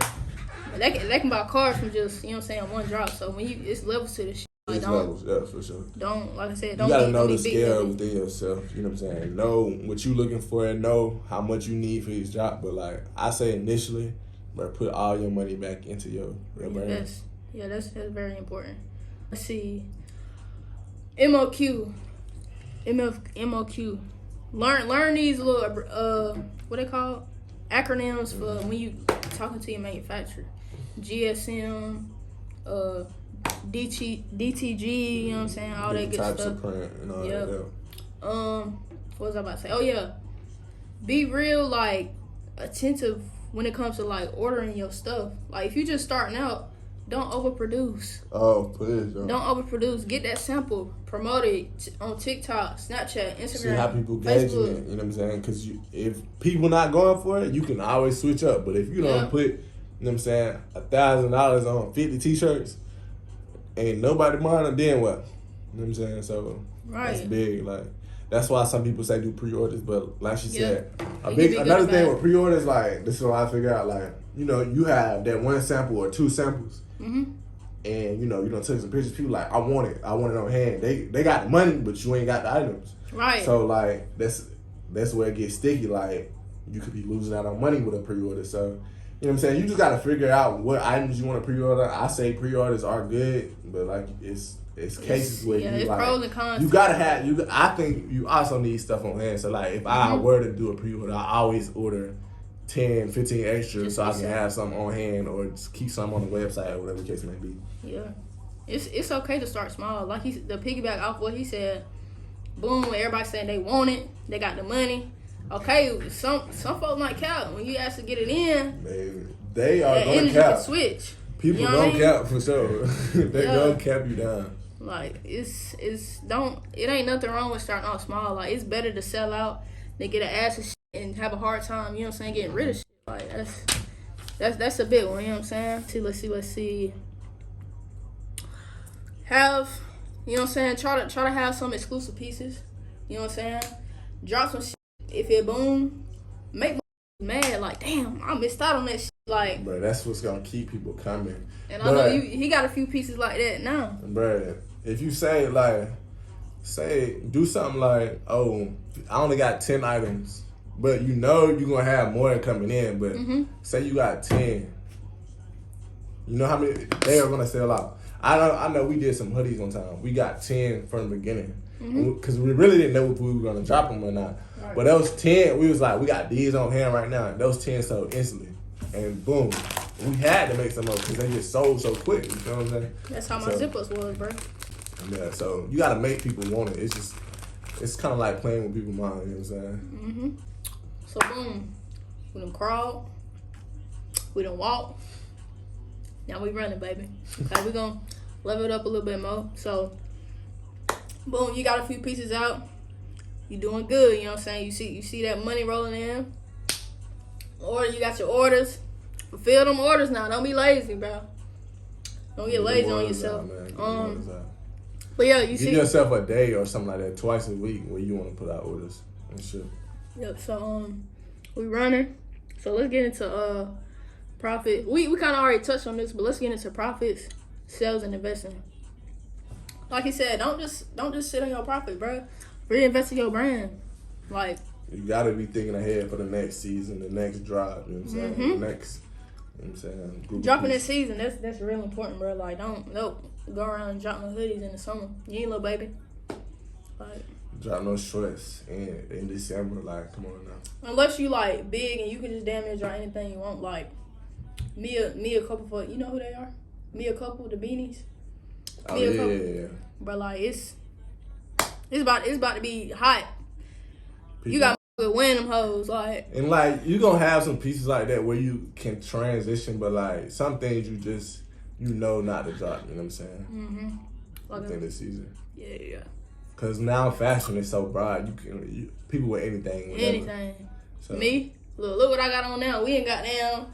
They can buy cars from just, you know what I'm saying, one drop. So when it's levels to this shit. Like, it's levels, yeah, for sure. Don't, like I said, you gotta know the scale within yourself. You know what I'm saying? Know what you looking for and know how much you need for each drop. But like I say initially, bro, put all your money back into your brand. Yeah, that's very important. Let's see. MOQ. Learn these little what they call acronyms for when you talking to your manufacturer. GSM, DTG, you know what I'm saying? All that good types stuff. Of print and all that. What was I about to say? Oh yeah. Be real, like, attentive when it comes to like ordering your stuff. Like, if you just starting out, don't overproduce. Oh, please don't. Don't overproduce. Get that sample. Promote it on TikTok, Snapchat, Instagram, See how people gauge it. You know what I'm saying? Because if people not going for it, you can always switch up. But if you don't put, you know what I'm saying, $1,000 on 50 t-shirts, ain't nobody mind, then what? You know what I'm saying? So that's big. Like, that's why some people say do pre-orders. But like she said, another thing with pre-orders, like, this is what I figure out. Like, you know, you have that one sample or two samples. Mm-hmm. And, you know, you don't take some pictures. People like, I want it on hand. They got the money, but you ain't got the items. Right. So, like, that's where it gets sticky. Like, you could be losing out on money with a pre-order. So, you know what I'm saying? You just got to figure out what items you want to pre-order. I say pre-orders are good, but, like, it's cases where you, like, pros and cons. you got to have, I think you also need stuff on hand. So, like, if I were to do a pre-order, I always order 10, 15 extra just so I can have something on hand or just keep something on the website or whatever the case may be. Yeah. It's okay to start small. Like the piggyback off what he said, boom, everybody saying they want it, they got the money. Okay, some folks might cap. When you actually get it in, they are going to cap. Switch. People don't cap for sure. They gonna cap you down. Like it ain't nothing wrong with starting off small. Like it's better to sell out than get an ass of shit and have a hard time, you know what I'm saying, getting rid of shit. Like that's a big one, you know what I'm saying? Let's see. Have, you know what I'm saying, try to have some exclusive pieces. You know what I'm saying? Drop some shit. If it boom, make me mad, like, damn, I missed out on that shit. Like, bro, that's what's gonna keep people coming. And I know he got a few pieces like that now. Bro, if you say do something like, oh, I only got 10 items, but you know you're gonna have more coming in, but say you got 10. You know how many they are gonna sell out. I know we did some hoodies one time. We got 10 from the beginning. Because we really didn't know if we were gonna drop them or not. Right. But those 10, we was like, we got these on hand right now. And those 10 sold instantly. And boom. We had to make some more because they just sold so quick. You know what I'm saying? That's how my zippers was, bro. Yeah, so you gotta make people want it. It's kind of like playing with people's minds, you know what I'm saying? So boom, we done crawled, we done walked, now we running, baby. Okay, we gonna level it up a little bit more. So boom, you got a few pieces out, you doing good, you know what I'm saying? You see that money rolling in, or you got your orders, fulfill them orders now. Don't be lazy, bro. Don't get lazy on yourself. But yeah, give yourself a day or something like that, twice a week, where you want to put out orders and shit. Yep. So we running. So let's get into profit. We kind of already touched on this, but let's get into profits, sales, and investing. Like he said, don't just sit on your profit, bro. Reinvest in your brand. Like you gotta be thinking ahead for the next season, the next drop. You know what I'm saying? The next. You know what I'm saying? Dropping this season, that's real important, bro. Like don't go around and drop no hoodies in the summer. You ain't little baby. Like drop no shorts in December. Like, come on now. Unless you like big and you can just damn near drop anything you want. Like me a couple for, you know who they are? Me a couple, the beanies. Oh yeah. But like it's about to be hot. People, you got to win them hoes, like. And like you gonna have some pieces like that where you can transition, but like some things you know not to drop. You know what I'm saying? Within this season. Yeah. Cause now fashion is so broad. People with anything. Whatever. Anything. So, me, look what I got on now. We ain't got down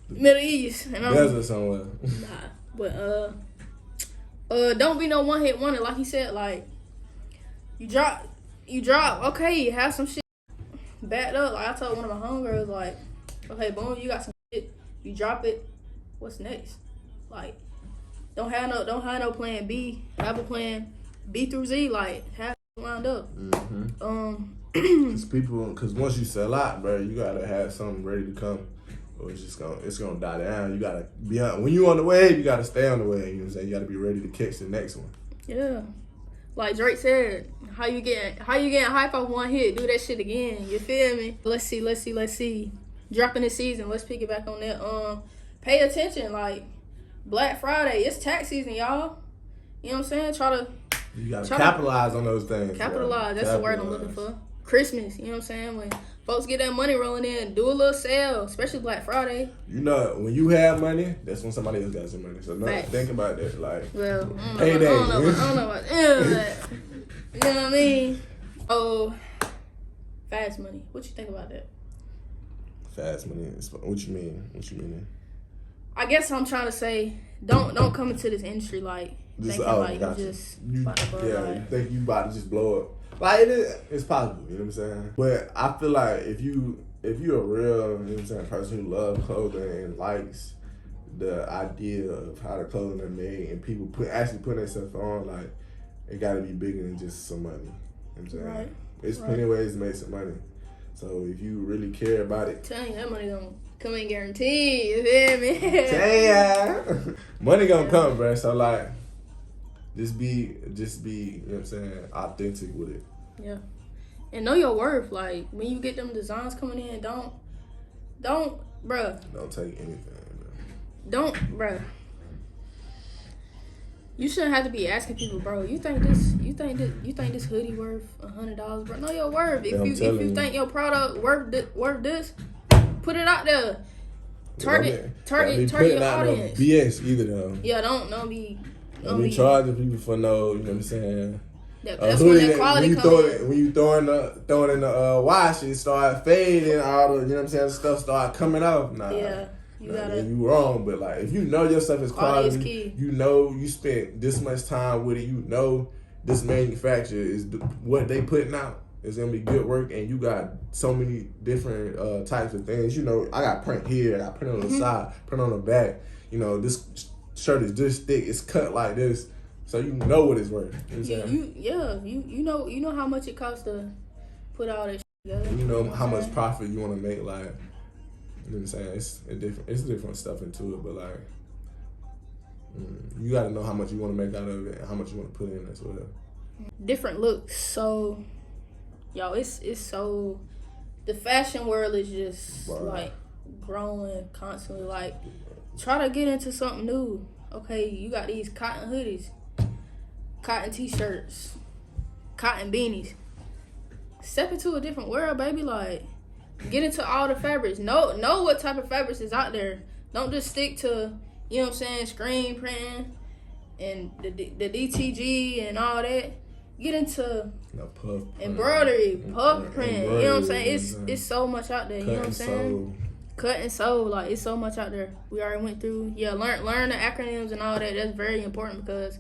Middle East. Desert somewhere. Nah, but don't be no one hit wonder. Like he said, like you drop. Okay, you have some shit backed up. Like I told one of my homegirls, like, okay, boom, you got some shit. You drop it. What's next? Like, don't have no plan B. Have a plan B through Z. Like, have it lined up. Because once you sell out, bro, you gotta have something ready to come, or it's gonna die down. You gotta be on when you on the wave. You gotta stay on the wave. You know what I'm saying? You gotta be ready to catch the next one. Yeah. Like Drake said, how you getting hype off one hit? Do that shit again. You feel me? Let's see. Dropping this season. Let's pick it back on that. Pay attention. Like Black Friday, it's tax season, y'all. You know what I'm saying? You gotta capitalize on those things. Capitalize. That's the word I'm looking for. Christmas. You know what I'm saying? When Folks get that money rolling in, do a little sale, especially Black Friday. You know, when you have money, that's when somebody else got some money. So Facts. think about that. Like, Well, payday. I don't know about that. You know what I mean? Oh, fast money. What you think about that? Fast money. What you mean? What you mean? I guess I'm trying to say, don't come into this industry like Just, thinking like you just about to blow, yeah, like, you think you about to just blow up. Like it's possible, you know what I'm saying? But I feel like if you're a real, you know what I'm saying, person who loves clothing and likes the idea of how the clothing are made and people actually putting themselves on, like it gotta be bigger than just some money. You know what I'm saying? Right. There's plenty of ways to make some money. So if you really care about it, telling you that money gonna come in guaranteed, you feel me? damn, money gonna come, bro. So like, just be, you know what I'm saying, authentic with it. Yeah. And know your worth. Like, when you get them designs coming in, don't, bruh. Don't take anything, bro. Bruh. You shouldn't have to be asking people, bro, you think this hoodie worth $100, bro? Know your worth. If you think your product worth this, put it out there. Target your audience. No BS either though. Yeah, don't be charging people for no, you know what I'm saying. That's when that quality comes in. When you throwing in the wash, it start fading, all the, you know what I'm saying, stuff start coming off. Nah. Yeah. You wrong, but like if you know your stuff is quality, is key. You know you spent this much time with it, you know this manufacturer is what they putting out is gonna be good work, and you got so many different types of things. You know, I got print here, I got print on the side, print on the back. You know, this shirt is this thick, it's cut like this, so you know what it's worth. You know how much it costs to put all that shit together. You know how much profit you want to make, like. You know what I'm saying? It's different stuff into it, but like you got to know how much you want to make out of it and how much you want to put in as well. Different looks. So, y'all, it's so the fashion world is just like growing constantly. Like, try to get into something new. Okay, you got these cotton hoodies, cotton t-shirts, cotton beanies. Step into a different world, baby. Like, get into all the fabrics. Know what type of fabrics is out there. Don't just stick to, you know what I'm saying, screen printing and the DTG and all that. Get into puff embroidery, puff print. You know what I'm saying? It's so much out there. You know what I'm saying? Cut and sew. Like, it's so much out there. We already went through. Yeah, learn the acronyms and all that. That's very important because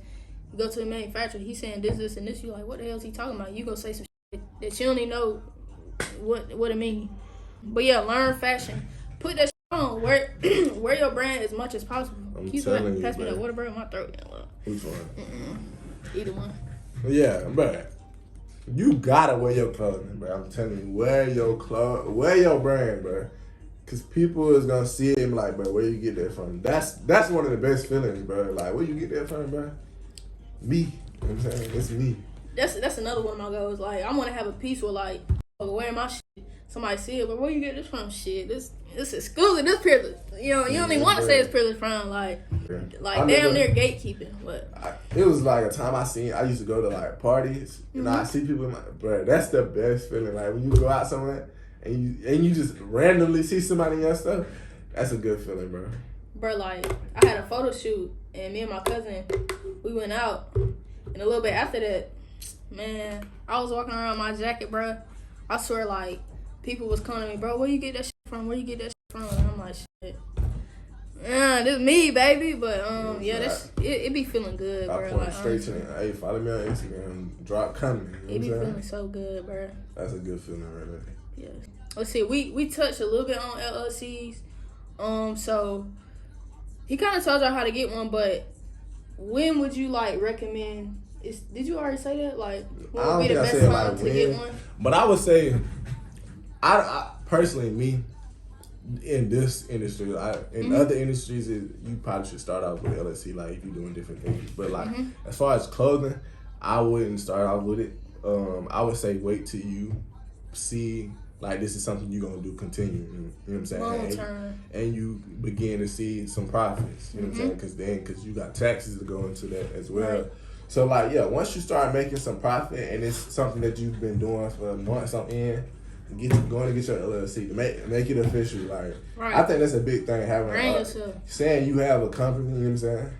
you go to the manufacturer. He's saying this, and this. You're like, what the hell is he talking about? You go say some shit that you don't even know what it means. But yeah, learn fashion. Put that shit on. Wear your brand as much as possible. I'm telling you, pass me that water, bro, in my throat. Which one? Either one. Yeah, bro. You gotta wear your clothing, bro. I'm telling you, wear your brand, bro. Cause people is gonna see it and be like, bro, where you get that from? That's one of the best feelings, bro. Like, where you get that from, bro? Me. You know what I'm saying? It's me. That's another one of my goals. Like, I wanna have a piece where like wearing my shit. Somebody see it, but where you get this from? Shit, this exclusive, this privilege. You know, you don't even want to say it's privilege from, like damn near gatekeeping. But it was like a time I used to go to like parties, and I see people like, bro, that's the best feeling. Like when you go out somewhere and you just randomly see somebody in your stuff, that's a good feeling, bro. Bro, like I had a photo shoot, and me and my cousin, we went out, and a little bit after that, man, I was walking around my jacket, bro. I swear, like, people was calling me, bro, where you get that shit from? Where you get that shit from? And I'm like, shit. This me, baby. But, it be feeling good, bro. I point straight to them. Hey, follow me on Instagram. Drop coming. It be feeling so good, bro. That's a good feeling right there. Yeah. Let's see. We touched a little bit on LLCs. So, he kind of told y'all how to get one, but when would you, like, recommend... Did you already say that? Like, what would be the best time to get one? But I would say, I personally, me, in this industry, in other industries, you probably should start off with LLC, like if you're doing different things. But like, as far as clothing, I wouldn't start off with it. I would say wait till you see, like, this is something you're gonna do continue. You know what I'm saying? Long term. And you begin to see some profits. You know what I'm saying? Because you got taxes to go into that as well. Right. So, like, yeah, once you start making some profit and it's something that you've been doing for months on end, going to get your LLC to make it official. Like, Right. I think that's a big thing, having Brand yourself. saying you have a company. You know what I'm saying?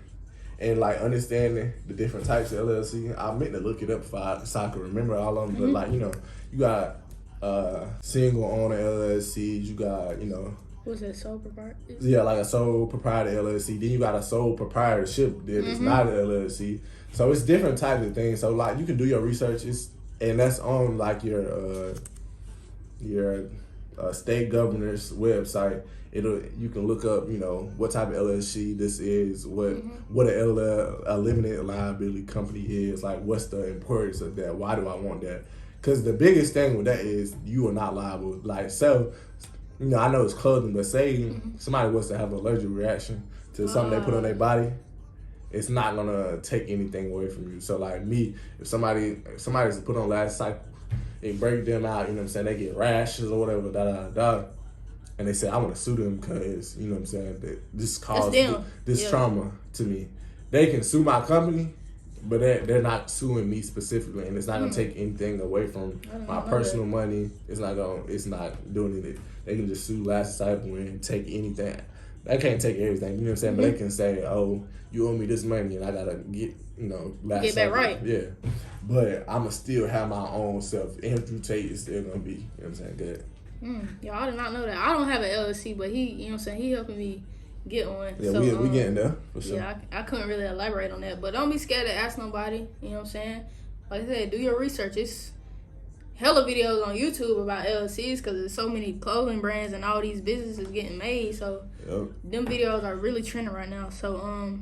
And like understanding the different types of LLC. I meant to look it up so I could remember all of them. But like, you know, you got single owner LLCs. You got, you know, what's that, sole proprietor? Yeah, like a sole proprietor LLC. Then you got a sole proprietorship that is not an LLC. So it's different types of things. So like you can do your research, and that's on like your state governor's website. You can look up, you know, what type of LLC this is, what a limited liability company is, like what's the importance of that, why do I want that? Because the biggest thing with that is you are not liable. Like, so, you know, I know it's clothing, but say somebody wants to have an allergic reaction to something they put on their body, it's not gonna take anything away from you. So like me, if somebody's put on last cycle, it break them out, you know what I'm saying, they get rashes or whatever, and they say, I want to sue them because, you know what I'm saying, that this caused this trauma to me. They can sue my company, but they're not suing me specifically, and it's not gonna take anything away from my personal money. It's not doing anything. They can just sue Last Disciple and take anything. They can't take everything, you know what I'm saying? But they can say, oh, you owe me this money and I gotta get, you know, Last Get back Disciple. right. Yeah. But I'ma still have my own self. Andrew Tate is still gonna be, you know what I'm saying, good. Y'all, I did not know that. I don't have an LLC, but he, you know what I'm saying, he helping me get one. Yeah, so, we getting there, for sure. Yeah, I couldn't really elaborate on that. But don't be scared to ask nobody, you know what I'm saying? Like I said, do your research. It's hella videos on YouTube about LLCs because there's so many clothing brands and all these businesses getting made. So them videos are really trending right now. So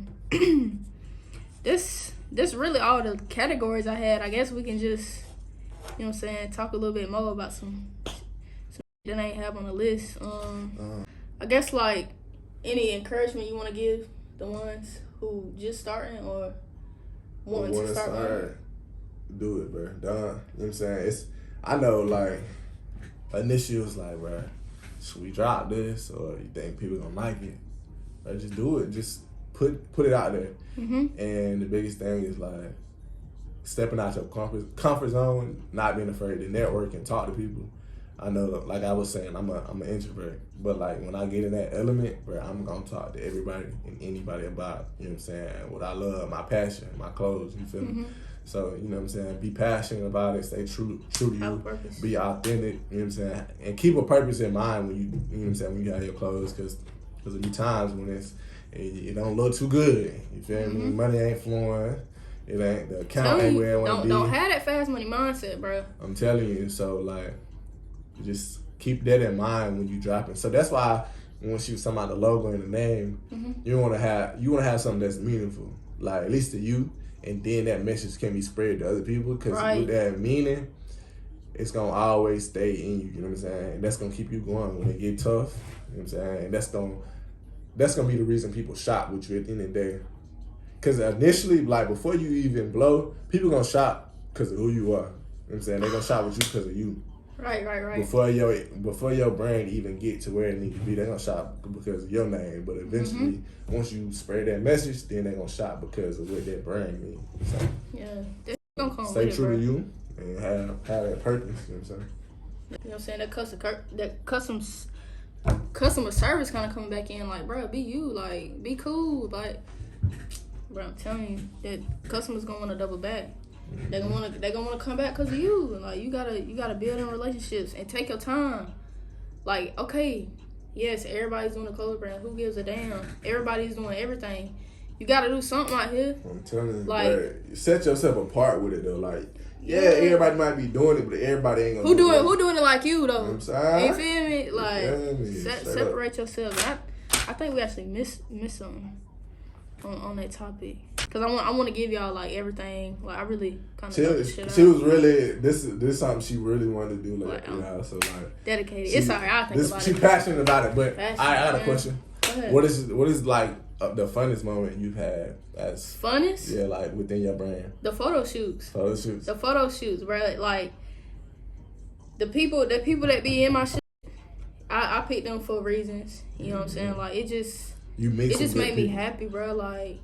this really all the categories I had. I guess we can just, you know what I'm saying, talk a little bit more about some that I ain't have on the list. I guess like any encouragement you want to give the ones who just starting or wanting to start. Do it, bro. Done. You know what I'm saying? I know, like, initially it was like, bro, should we drop this, or you think people gonna like it? Or just do it. Just put it out there. And the biggest thing is like stepping out your comfort zone, not being afraid to network and talk to people. I know, like I was saying, I'm an introvert, but like when I get in that element, bro, I'm gonna talk to everybody and anybody about, you know what I'm saying, what I love, my passion, my clothes. You feel me? So, you know what I'm saying, be passionate about it, stay true to you, be authentic, you know what I'm saying, and keep a purpose in mind when you know what I'm saying, when you have your clothes, because there'll be times when it don't look too good, you feel me, money ain't flowing, it ain't, the account ain't where it want to be. Don't have that fast money mindset, bro. I'm telling you, so like, just keep that in mind when you dropping. So that's why once you talking about the logo and the name, you want to have something that's meaningful, like at least to you. And then that message can be spread to other people, because with that meaning, it's going to always stay in you, you know what I'm saying? And that's going to keep you going when it get tough, you know what I'm saying? And that's going to be the reason people shop with you at the end of the day. Because initially, like before you even blow, people going to shop because of who you are, you know what I'm saying? They're going to shop with you because of you. Right. Before your brand even get to where it needs to be, they're gonna shop because of your name. But eventually, once you spread that message, then they're gonna shop because of what that brand means. So, they're gonna come stay with true it, to you and have that purpose. You know what I'm saying? You know what I'm saying? That customer service kind of coming back in, like, bro, be you, like, be cool, like, bro, I'm telling you, that customers gonna want to double back. They gonna wanna come back because of you. Like, you gotta build in relationships and take your time. Like, okay, yes, everybody's doing a clothes brand. Who gives a damn? Everybody's doing everything. You gotta do something out here. I'm telling you, like, bro, set yourself apart with it though. Like, everybody might be doing it, but everybody ain't gonna. Who doing it like you though? You know what I'm saying? You feel me? Like, separate yourself. I think we actually miss something on that topic, because I want to give y'all like everything. Like, I really kind of she was really this is something she really wanted to do, like you know, so like dedicated. It's alright. I think about it. She's passionate about it, but I got a question. Go ahead. What is like the funnest moment you've had as funnest? Yeah, like within your brand. The photo shoots. The photo shoots, bro. Like the people that be in my shit, I picked them for reasons. You know what I'm saying? Like, it just made me happy, bro. Like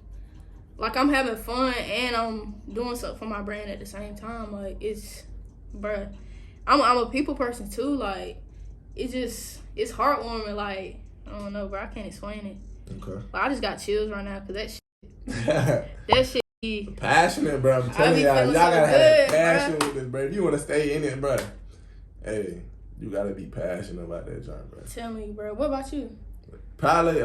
I'm having fun and I'm doing something for my brand at the same time. Like, it's, bruh, I'm a people person too. Like, it's heartwarming. Like, I don't know, bro. I can't explain it. Okay. But I just got chills right now because that shit. Passionate, bro. I'm telling y'all gotta have passion with this, bro. If you want to stay in it, bro, hey, you gotta be passionate about that job, bro. Tell me, bro. What about you? Probably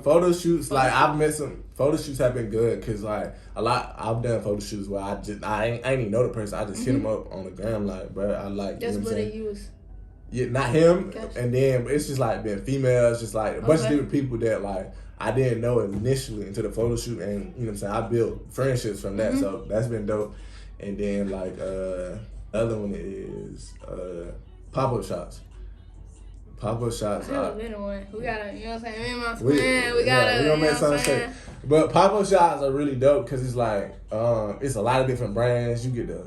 photo shoots. Like I've met some photo shoots have been good because like I've done photo shoots where I ain't even know the person. I just hit him up on the gram like, bro. I like. Just you know what they use. Yeah, not him. Gotcha. And then it's just like been females, just like a bunch of different people that like I didn't know initially into the photo shoot, and you know what I'm saying. I built friendships from that, so that's been dope. And then like the other one is pop-up shots. Pop-up shots. I haven't been to one. We gotta, you know what I'm saying? Me and my We gonna make something shake. But pop-up shots are really dope because it's like it's a lot of different brands. You get to,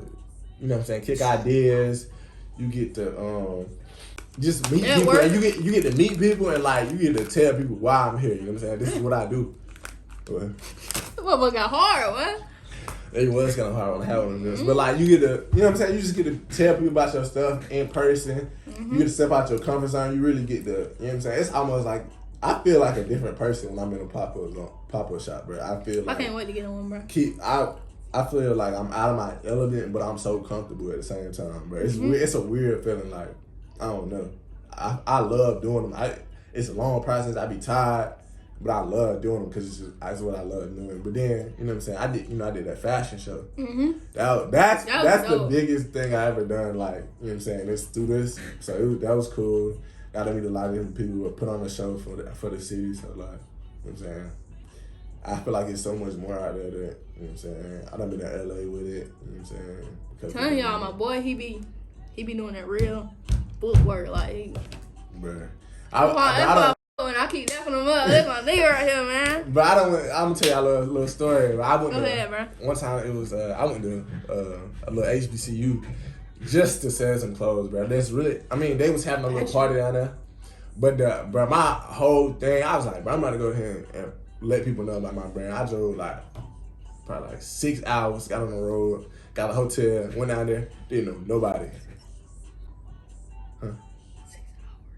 you know what I'm saying, kick ideas. You get to just meet people. And you get to meet people and like you get to tell people why I'm here. You know what I'm saying? This is what I do. What got hard? What? It was kind of hard on having this, but like you get to, you know what I'm saying? You just get to tell people about your stuff in person. You get to step out your comfort zone. You really get to, you know what I'm saying? It's almost like I feel like a different person when I'm in a pop-up shop, bro. I feel like I can't wait to get in one, bro. I feel like I'm out of my element, but I'm so comfortable at the same time, bro. It's weird. It's a weird feeling. Like I don't know. I love doing them. It's a long process. I be tired, but I love doing them because that's what I love doing. But then you know what I'm saying. I did that fashion show. That's the biggest thing I ever done. Like you know what I'm saying. It's through this, so that was cool. Got to meet a lot of different people who put on a show for the city. So like, you know what I'm saying. I feel like it's so much more out there that, you know what I'm saying, I done been to LA with it, you know what I'm saying. Telling y'all, my boy, he be doing that real book work, like. Bruh. I keep dapping him up. That's my nigga right here, man. But I'm gonna tell y'all a little story. Go ahead, bro. One time it was, I went to a little HBCU just to sell some clothes, bro. That's really, I mean, they was having a little party down there. But, bro, my whole thing, I was like, bro, I'm about to go ahead and let people know about my brand. I drove probably 6 hours, got on the road, got a hotel, went down there, didn't know nobody.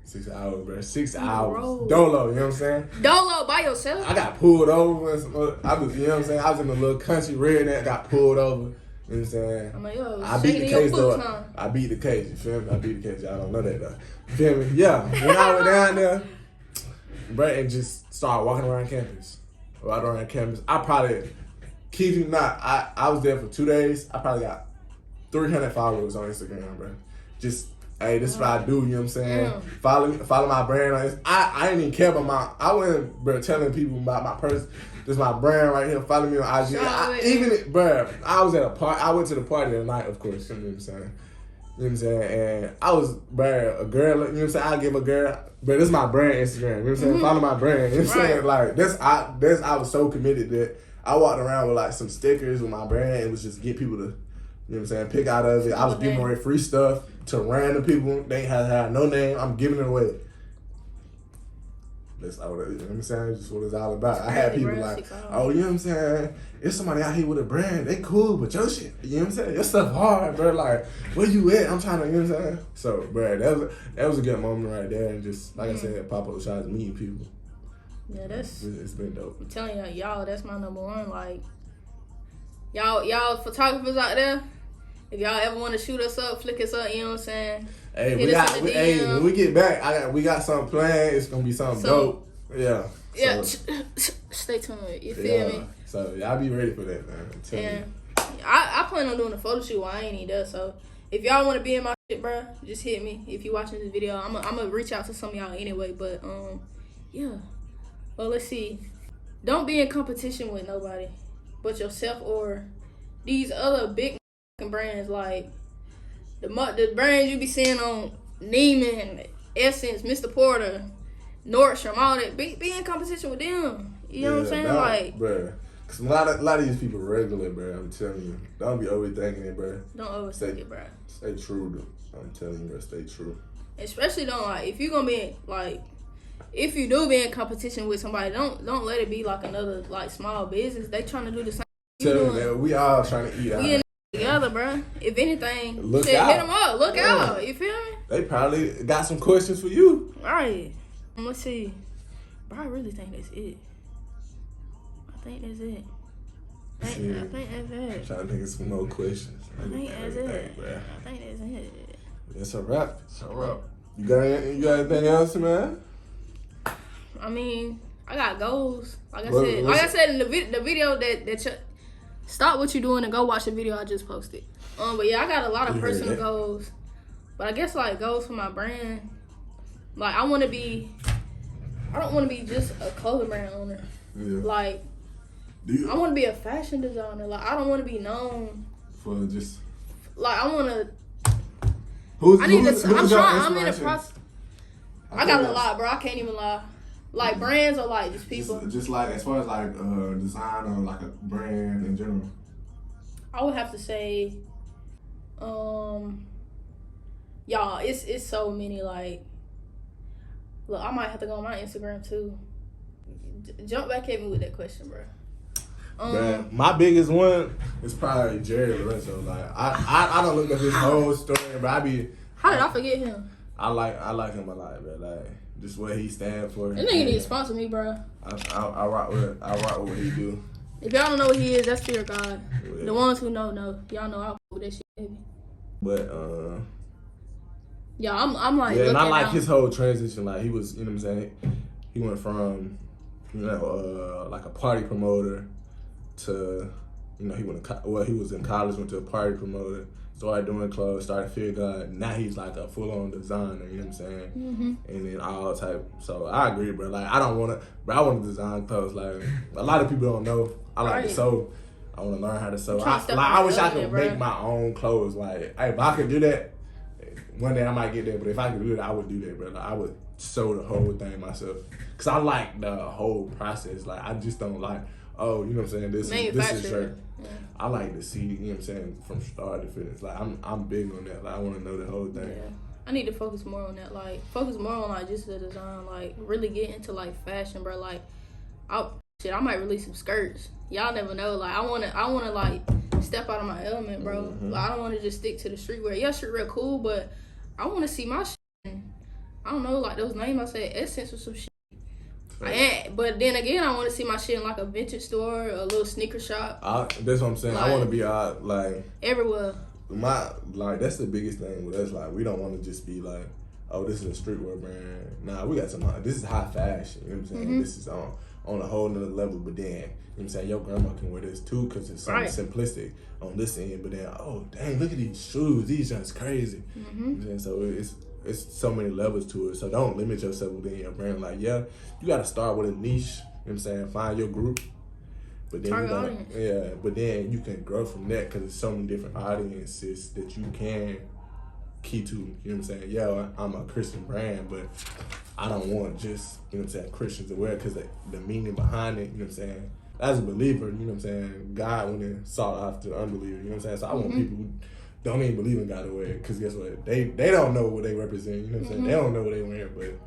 6 hours, bro. 6 hours. Dolo, you know what I'm saying? Dolo by yourself? I got pulled over. You know what I'm saying? I was in a little country redneck, got pulled over. You know what I'm saying? I'm like, yo, I beat the case though. I beat the case, you feel me? I beat the case. Y'all don't know that though. You feel me? Yeah. When I went down there, bro, and just started walking around campus. Right around campus. I probably, kid you not, I was there for 2 days. I probably got 300 followers on Instagram, bro. Just, hey, this is what I do, you know what I'm saying? Yeah. Follow my brand. I didn't even care about I wasn't, bro, telling people about my person. This is my brand right here. Follow me on IG. I was at a party. I went to the party that night, of course. You know what I'm saying? You know what I'm saying? And I was, bro, a girl, you know what I'm saying? I give a girl, but this is my brand Instagram. You know what I'm saying? Follow my brand. You know what I'm saying? Like, I was so committed that I walked around with like some stickers with my brand. It was just get people to, you know what I'm saying, pick out of it. I was giving away free stuff to random people. They ain't had no name. I'm giving it away. That's all that, you know what I'm saying? Just what it's all about. I had people like, oh, you know what I'm saying? There's somebody out here with a brand. They cool, but your shit, you know what I'm saying? Your stuff hard, bro. Like, where you at? I'm trying to, you know what I'm saying? So, bro, that was a good moment right there. And just, like I said, pop-up shots, meeting people. Yeah, it's been dope. I'm telling y'all, that's my number one. Like, y'all photographers out there, if y'all ever want to shoot us up, flick us up, you know what I'm saying? Hey, when we get back, we got something planned. It's gonna be something dope. Yeah. Yeah. Stay tuned. You feel me? So y'all be ready for that, man. I'm telling you. I plan on doing a photo shoot while I ain't even there. So if y'all want to be in my shit, bro, just hit me. If you watching this video, I'm gonna reach out to some of y'all anyway. But yeah. Well, let's see. Don't be in competition with nobody but yourself or these other big brands like. The brands you be seeing on Neiman, Essence, Mr. Porter, Nordstrom, all that, be in competition with them. You know what I'm saying? Like, bro, cause a lot of these people regular, bro. I'm telling you, don't be overthinking it, bro. Don't overthink it, bro. Stay true, I'm telling you, bro. Stay true. Especially if you gonna be if you do be in competition with somebody, don't let it be like another small business. They trying to do the same. Tell me, man, we all trying to eat out. together, bro. If anything, Look shit, out. hit them up. Look out. You feel me? They probably got some questions for you. All right. Let's see. Bro, I really think that's it. I think that's it. I think that's it. I'm trying to think of some more questions. I think that's it. I think that's it. It's a wrap. It's a wrap. You got anything else, man? I mean, I got goals. Like What- I said in the video that stop what you're doing and go watch the video I just posted. But yeah, I got a lot of personal goals. But I guess like goals for my brand. Like I don't want to be just a clothing brand owner. Yeah. Like I want to be a fashion designer. Like I don't want to be known for just. Like I want to. I'm in the process. I got a lot, bro. I can't even lie. Like brands or like just people. Just like as far as like design or like a brand in general. I would have to say, y'all, it's so many. Like, look, I might have to go on my Instagram too. Jump back at me with that question, bro. Bruh, my biggest one is probably Jerry Lorenzo. Like I don't look at his whole story, but how did I forget him? I like him a lot, bro. Like just what he stands for. That nigga need to sponsor me, bro. I rock with what he do. If y'all don't know what he is, that's Fear God. Yeah. The ones who know. Y'all know I'll with that shit, baby. But yeah, I'm like, yeah, and I like his whole transition. Like he was, you know what I'm saying. He went from, like a party promoter to, he was in college, went to a party promoter, started doing clothes, started Fear God. Now he's like a full-on designer, you know what I'm saying? Mm-hmm. And then all type. So I agree, bro. Like I want to design clothes. Like a lot of people don't know. I like to sew. I want to learn how to sew. I wish I could make my own clothes. Like if I could do that, one day I might get there. But if I could do that, I would do that, bro. Like, I would sew the whole thing myself. Cause I like the whole process. Like I just don't like, oh, you know what I'm saying? This is shirt. Yeah. I like to see, you know what I'm saying, from start to finish. Like I'm big on that. Like I want to know the whole thing. Yeah. I need to focus more on that. Like focus more on like just the design. Like really get into like fashion, bro. Like I might release some skirts. Y'all never know. Like I wanna like step out of my element, bro. Mm-hmm. Like, I don't want to just stick to the streetwear. Yeah, streetwear cool, but I want to see my shit. I don't know, like those names I said, Essence or some shit. But then again, I want to see my shit in like a vintage store, a little sneaker shop. That's what I'm saying. Like, I want to be out like everywhere. That's the biggest thing with us. Like we don't want to just be like, oh, this is a streetwear brand. Nah, we got some. This is high fashion. You know what I'm saying? Mm-hmm. This is on a whole nother level. But then, you know what I'm saying, your grandma can wear this too because it's something simplistic on this end. But then, oh dang, look at these shoes. These just crazy. Mm-hmm. You know what I'm saying? So it's so many levels to it. So don't limit yourself within your brand. Like, yeah, you got to start with a niche. You know what I'm saying? Find your group. But then but then you can grow from that because there's so many different audiences that you can key to. You know what I'm saying? Yeah, I'm a Christian brand, but I don't want just, you know what I'm saying, Christians to wear it because the meaning behind it, you know what I'm saying? As a believer, you know what I'm saying, God went and sought after the unbeliever, you know what I'm saying? So I want people who don't even believe in God to wear it because guess what? They don't know what they represent, you know what I'm saying? They don't know what they wear, but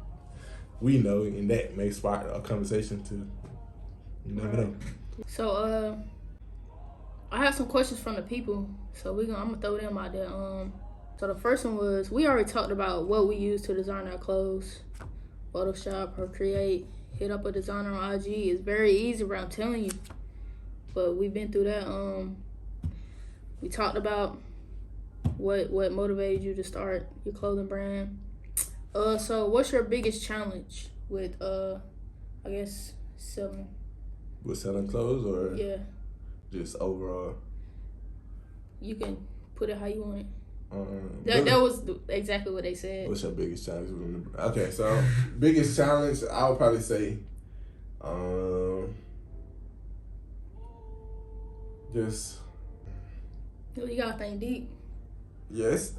we know, and that may spark a conversation to, you never know. So, I have some questions from the people, so I'm gonna throw them out there. So the first one was, we already talked about what we use to design our clothes. Photoshop or create. Hit up a designer on IG. It's very easy, bro, I'm telling you. But we've been through that. We talked about what motivated you to start your clothing brand. So what's your biggest challenge with I guess selling? With selling clothes or just overall? You can put it how you want it. That was exactly what they said. What's your biggest challenge? Okay, so biggest challenge, I would probably say, just. You gotta think deep. Yes,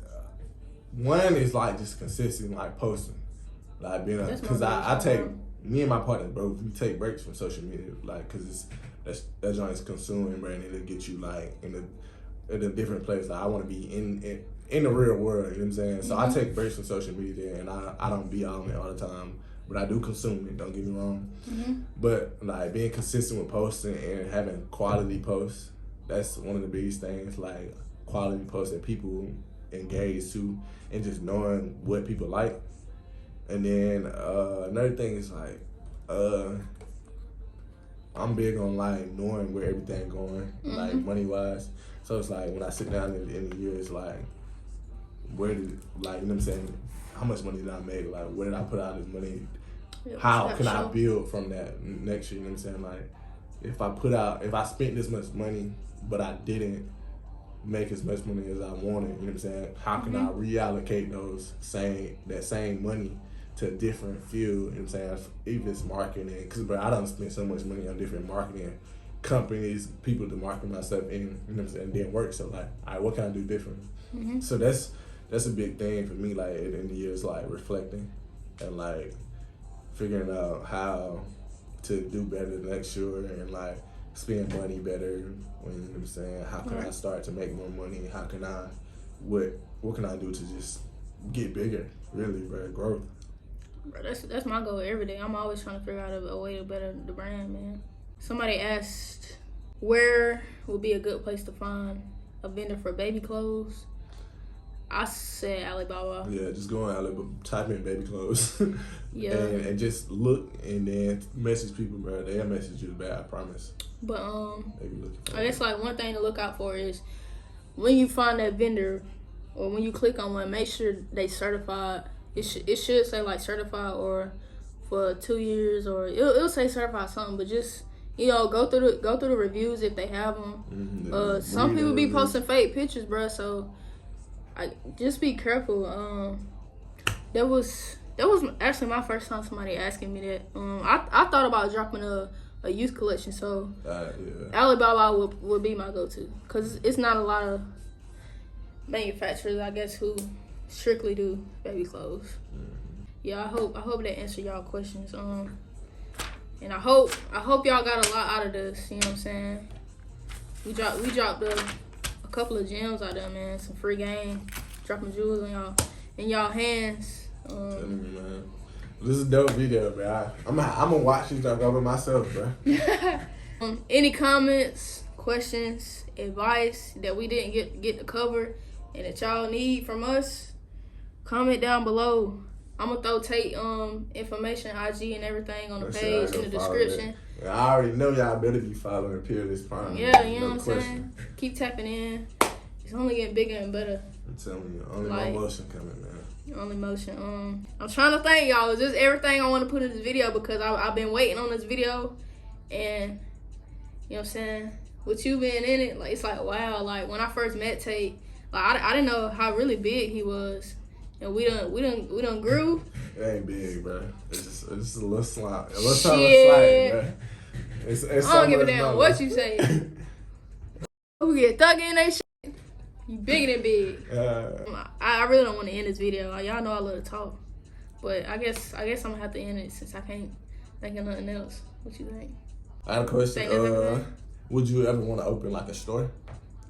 one is like just consistent, like posting, like being because I take me and my partner, bro. We take breaks from social media, like because that joint is consuming, bro, and it'll get you like in a different place. Like I want to be in the real world, you know what I'm saying? So I take breaks from social media and I don't be on it all the time, but I do consume it, don't get me wrong. But like being consistent with posting and having quality posts, that's one of the biggest things. Like quality posts that people engage to, and just knowing what people like. And then another thing is like, I'm big on like knowing where everything going, like money wise. So it's like when I sit down in the year, it's like, where did, like, you know what I'm saying? How much money did I make? Like, where did I put out this money? How can I build from that next year? You know what I'm saying? Like, if I spent this much money, but I didn't make as much money as I wanted, you know what I'm saying? How can I reallocate that same money to a different field, you know what I'm saying? Even it's marketing, because bro, I done spent so much money on different marketing companies, people to market my stuff in, you know what I'm saying? It didn't work, so like, all right, what can I do different? So that's a big thing for me, like, at the end of the year, is like reflecting and like figuring out how to do better next year and like spend money better. When, you know what I'm saying? How can I start to make more money? How can I, what can I do to just get bigger? Really, bro, growth. Bro, that's my goal every day. I'm always trying to figure out a way to better the brand, man. Somebody asked, where would be a good place to find a vendor for baby clothes? I said Alibaba. Yeah, just go on Alibaba, type in baby clothes, Yeah. and just look, and then message people, bro. They'll message you back, I promise. But They be looking for I guess like one thing to look out for is when you find that vendor, or when you click on one, make sure they certified. It should say like certified or for 2 years, or it'll say certified something. But just, you know, go through the reviews if they have them. Some people be posting fake pictures, bro. So just be careful. That was actually my first time somebody asking me that. I thought about dropping a youth collection, so Alibaba would be my go-to, because it's not a lot of manufacturers, I guess, who strictly do baby clothes. Yeah, I hope that answered y'all questions. And I hope y'all got a lot out of this. You know what I'm saying? We dropped a couple of gems out there, man. Some free game, dropping jewels in y'all hands. Telling me, man. This is a dope video, bro. I'm gonna watch these jump over myself, bro. Any comments, questions, advice that we didn't get to cover and that y'all need from us, comment down below. I'm gonna throw Tate information, IG and everything on the page in the description. I already know y'all better be following Peerless Prime. Yeah, you know what I'm saying? Keep tapping in. It's only getting bigger and better. I'm telling you, only more motion coming, man. Only motion. I'm trying to thank y'all. It's just everything I want to put in this video, because I've been waiting on this video, and you know what I'm saying, with you being in it, like, it's like, wow. Like, when I first met Tate, like, I didn't know how really big he was, and we done grew. It ain't big, bro. It's just a little slime. A little slime, bro. It's I don't give a damn what you say. We get thug in that shit. You bigger than big. I really don't want to end this video. Like, y'all know I love to talk, but I guess I'm gonna have to end it since I can't think of nothing else. What you think? I had a question. Would you ever want to open like a store?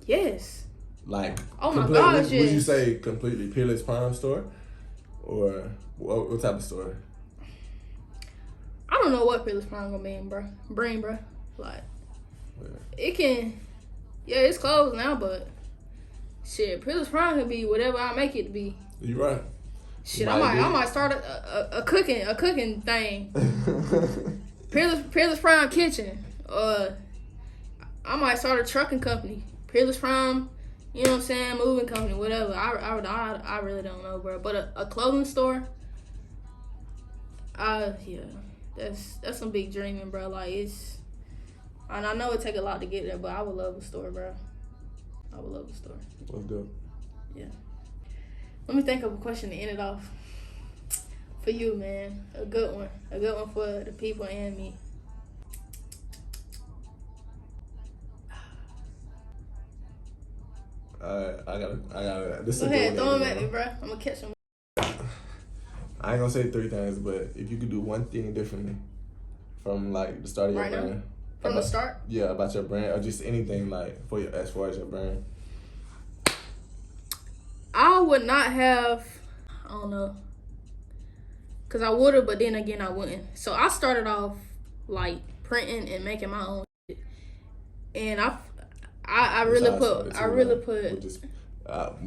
Yes. Like, oh my gosh, would you say completely Peerless Prime store, or what type of store? I don't know what Peerless Prime gonna bring, bro. Like, it can. Yeah, it's closed now, but shit, Peerless Prime can be whatever I make it to be. You right. Shit, I might start a cooking thing. Peerless Prime Kitchen. I might start a trucking company. Peerless Prime, you know what I'm saying, moving company, whatever. I really don't know, bro. But a clothing store, yeah, that's some big dreaming, bro. Like, and I know it take a lot to get there, but I would love a store, bro. I would love a store. Let's go. Yeah. Let me think of a question to end it off. For you, man. A good one. A good one for the people and me. I gotta. This Go ahead, throw them at me, bro. I'm gonna catch them. I ain't gonna say 3 things, but if you could do one thing differently from like the start of your brand. From the start? Yeah, about your brand, or just anything like as far as your brand. I would not have, I don't know, because I would have, but then again I wouldn't. So I started off like printing and making my own shit. And I really put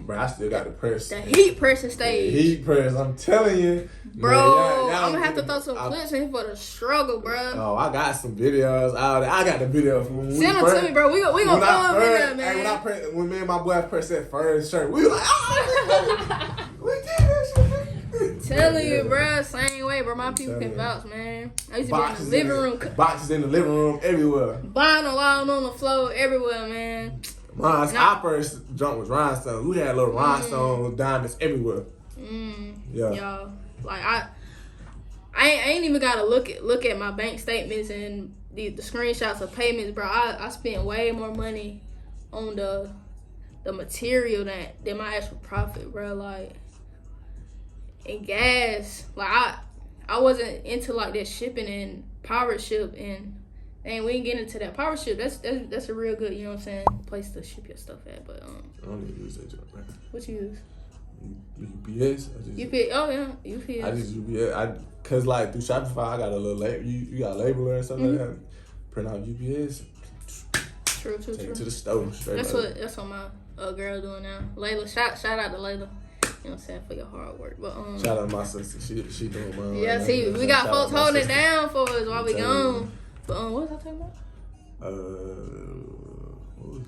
bro, I still got the press. the heat pressing stage. The heat press, I'm telling you. Bro, man, I'm gonna have to throw some clips in for the struggle, bro. Oh, I got some videos out there. I got the video from when Send them to me, bro. We gonna throw them in there, man. Hey, when me and my boy pressed that first shirt, we were like, oh, we did that shit. Telling you, bro, same way, bro. My people can vouch, man. I used to be in the living room. Boxes in the living room, everywhere. Vinyl all on the floor, everywhere, man. Our first jump was rhinestones. We had little rhinestones, diamonds everywhere. Yeah. Y'all, like I ain't even gotta look at my bank statements and the screenshots of payments, bro. I spent way more money on the material than my actual profit, bro. Like, and gas, like I wasn't into like that shipping and pirate ship, and we ain't getting into that pirate ship. That's a real good, you know what I'm saying, place to ship your stuff at. But I don't even use that job, man. What you use? UPS. UPS. Oh yeah, UPS. I just UPS. Cause like through Shopify, I got a little label. You got a labeler and stuff like that. Print out UPS. True. Take it to the store. That's what my girl doing now. Layla, shout out to Layla. You know what I'm saying, for your hard work. But shout out to my sister. She doing mine. Yeah, right see, now. we got folks holding it down for us while we gone. But what was I talking about? What was it?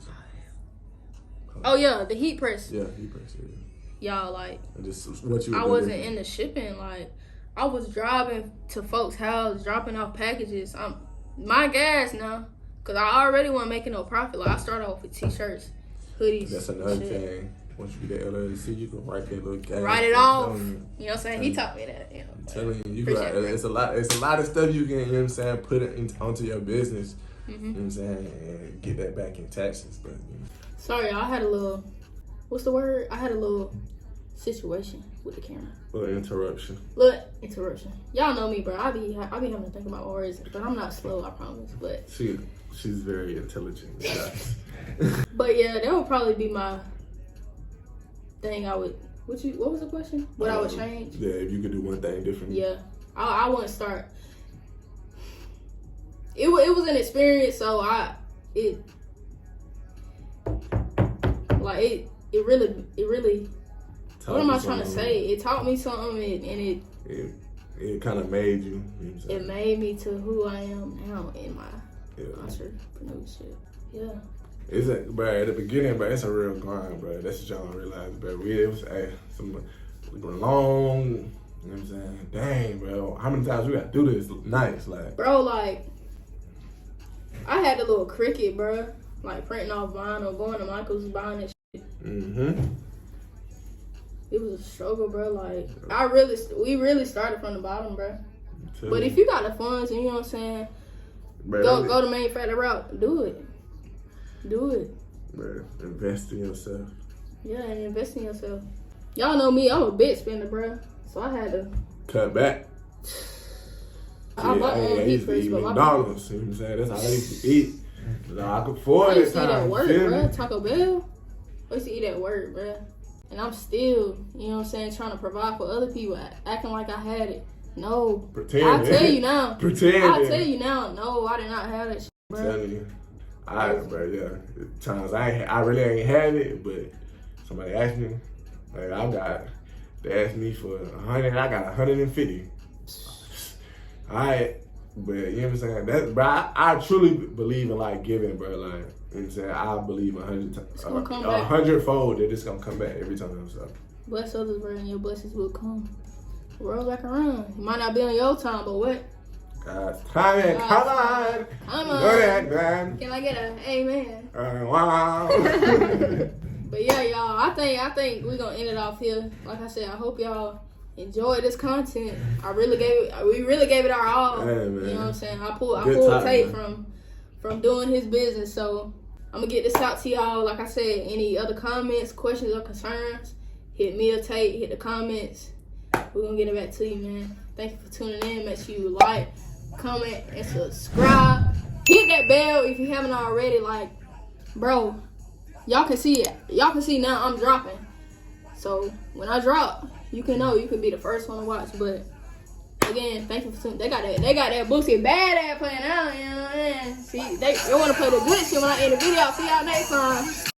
Oh yeah, the heat press. Yeah, heat press. Yeah. Y'all, like, just what you. I wasn't in the shipping. Like, I was driving to folks' house, dropping off packages. My gas now, cause I already wasn't making no profit. Like, I started off with t-shirts, hoodies. That's another thing. Once you get that LLC, you can write that little gas. Write it off. You know what I'm saying? He taught me that. You know, I'm telling you, it's a lot of stuff you can, you know what I'm saying, put it onto your business. You know what I'm saying, and get that back in taxes. But sorry, I had a little. What's the word? I had a little situation with the camera. Little interruption. Y'all know me, bro. I be having to think about words, but I'm not slow, I promise. But she's very intelligent. But yeah, that would probably be my thing. I would. What was the question? What I would change? Yeah, if you could do one thing different. Yeah, I wouldn't start. It was an experience, so it really. What am I trying to say? It taught me something, and it kind of made you. You know what I'm it made me to who I am now in my entrepreneurship. Yeah. It's bro, at the beginning, bro, it's a real grind, bro. That's what y'all don't realize, bro. We was some long, you know what I'm saying? Dang, bro. How many times we got to do this nights? Like, bro, like, I had the little Cricut, bro. Like, printing off vinyl, going to Michael's, buying that shit. It was a struggle, bro. Like, we really started from the bottom, bro. But if you got the funds, you know what I'm saying, bro, go the manufacturer route, do it. Bro, invest in yourself. Yeah, and invest in yourself. Y'all know me, I'm a bit spender, bro. So I had to cut back. I bought my own heat press, but McDonald's, you know what I'm saying? That's how they used to eat. I could afford it. I used to eat at work, bro. Taco Bell. I used to eat at work, bro. And I'm still, you know what I'm saying, trying to provide for other people, acting like I had it. No. Pretend. I'll tell you now. I'll tell you now. No, I did not have that shit, bro. I'm telling you. Bro, yeah. Times I really ain't had it, but somebody asked me, like they asked me for 100, I got 150. Alright, but you know what I'm saying? That, bro, I truly believe in like giving, bro. Like, you know what I'm saying? I believe 100-fold that it's gonna come back every time. So bless others, bro, and your blessings will come. Roll back around. You might not be on your time, but what? God's timing, come on. Go ahead, man. Can I get an amen? Wow. But yeah, y'all, I think we're gonna end it off here. Like I said, I hope y'all enjoy this content. We really gave it our all. Hey, man. You know what I'm saying? I pulled Tate from doing his business. So I'm gonna get this out to y'all. Like I said, any other comments, questions, or concerns, hit me or Tate, hit the comments. We're gonna get it back to you, man. Thank you for tuning in. Make sure you like, comment, and subscribe. Hit that bell if you haven't already. Like, bro, y'all can see it. Y'all can see now I'm dropping. So when I drop, you can know. You can be the first one to watch. But again, thank you for tuning. They got that Boosie badass playing out. You know what I'm saying? See, they want to play the good shit when I end the video. See y'all next time.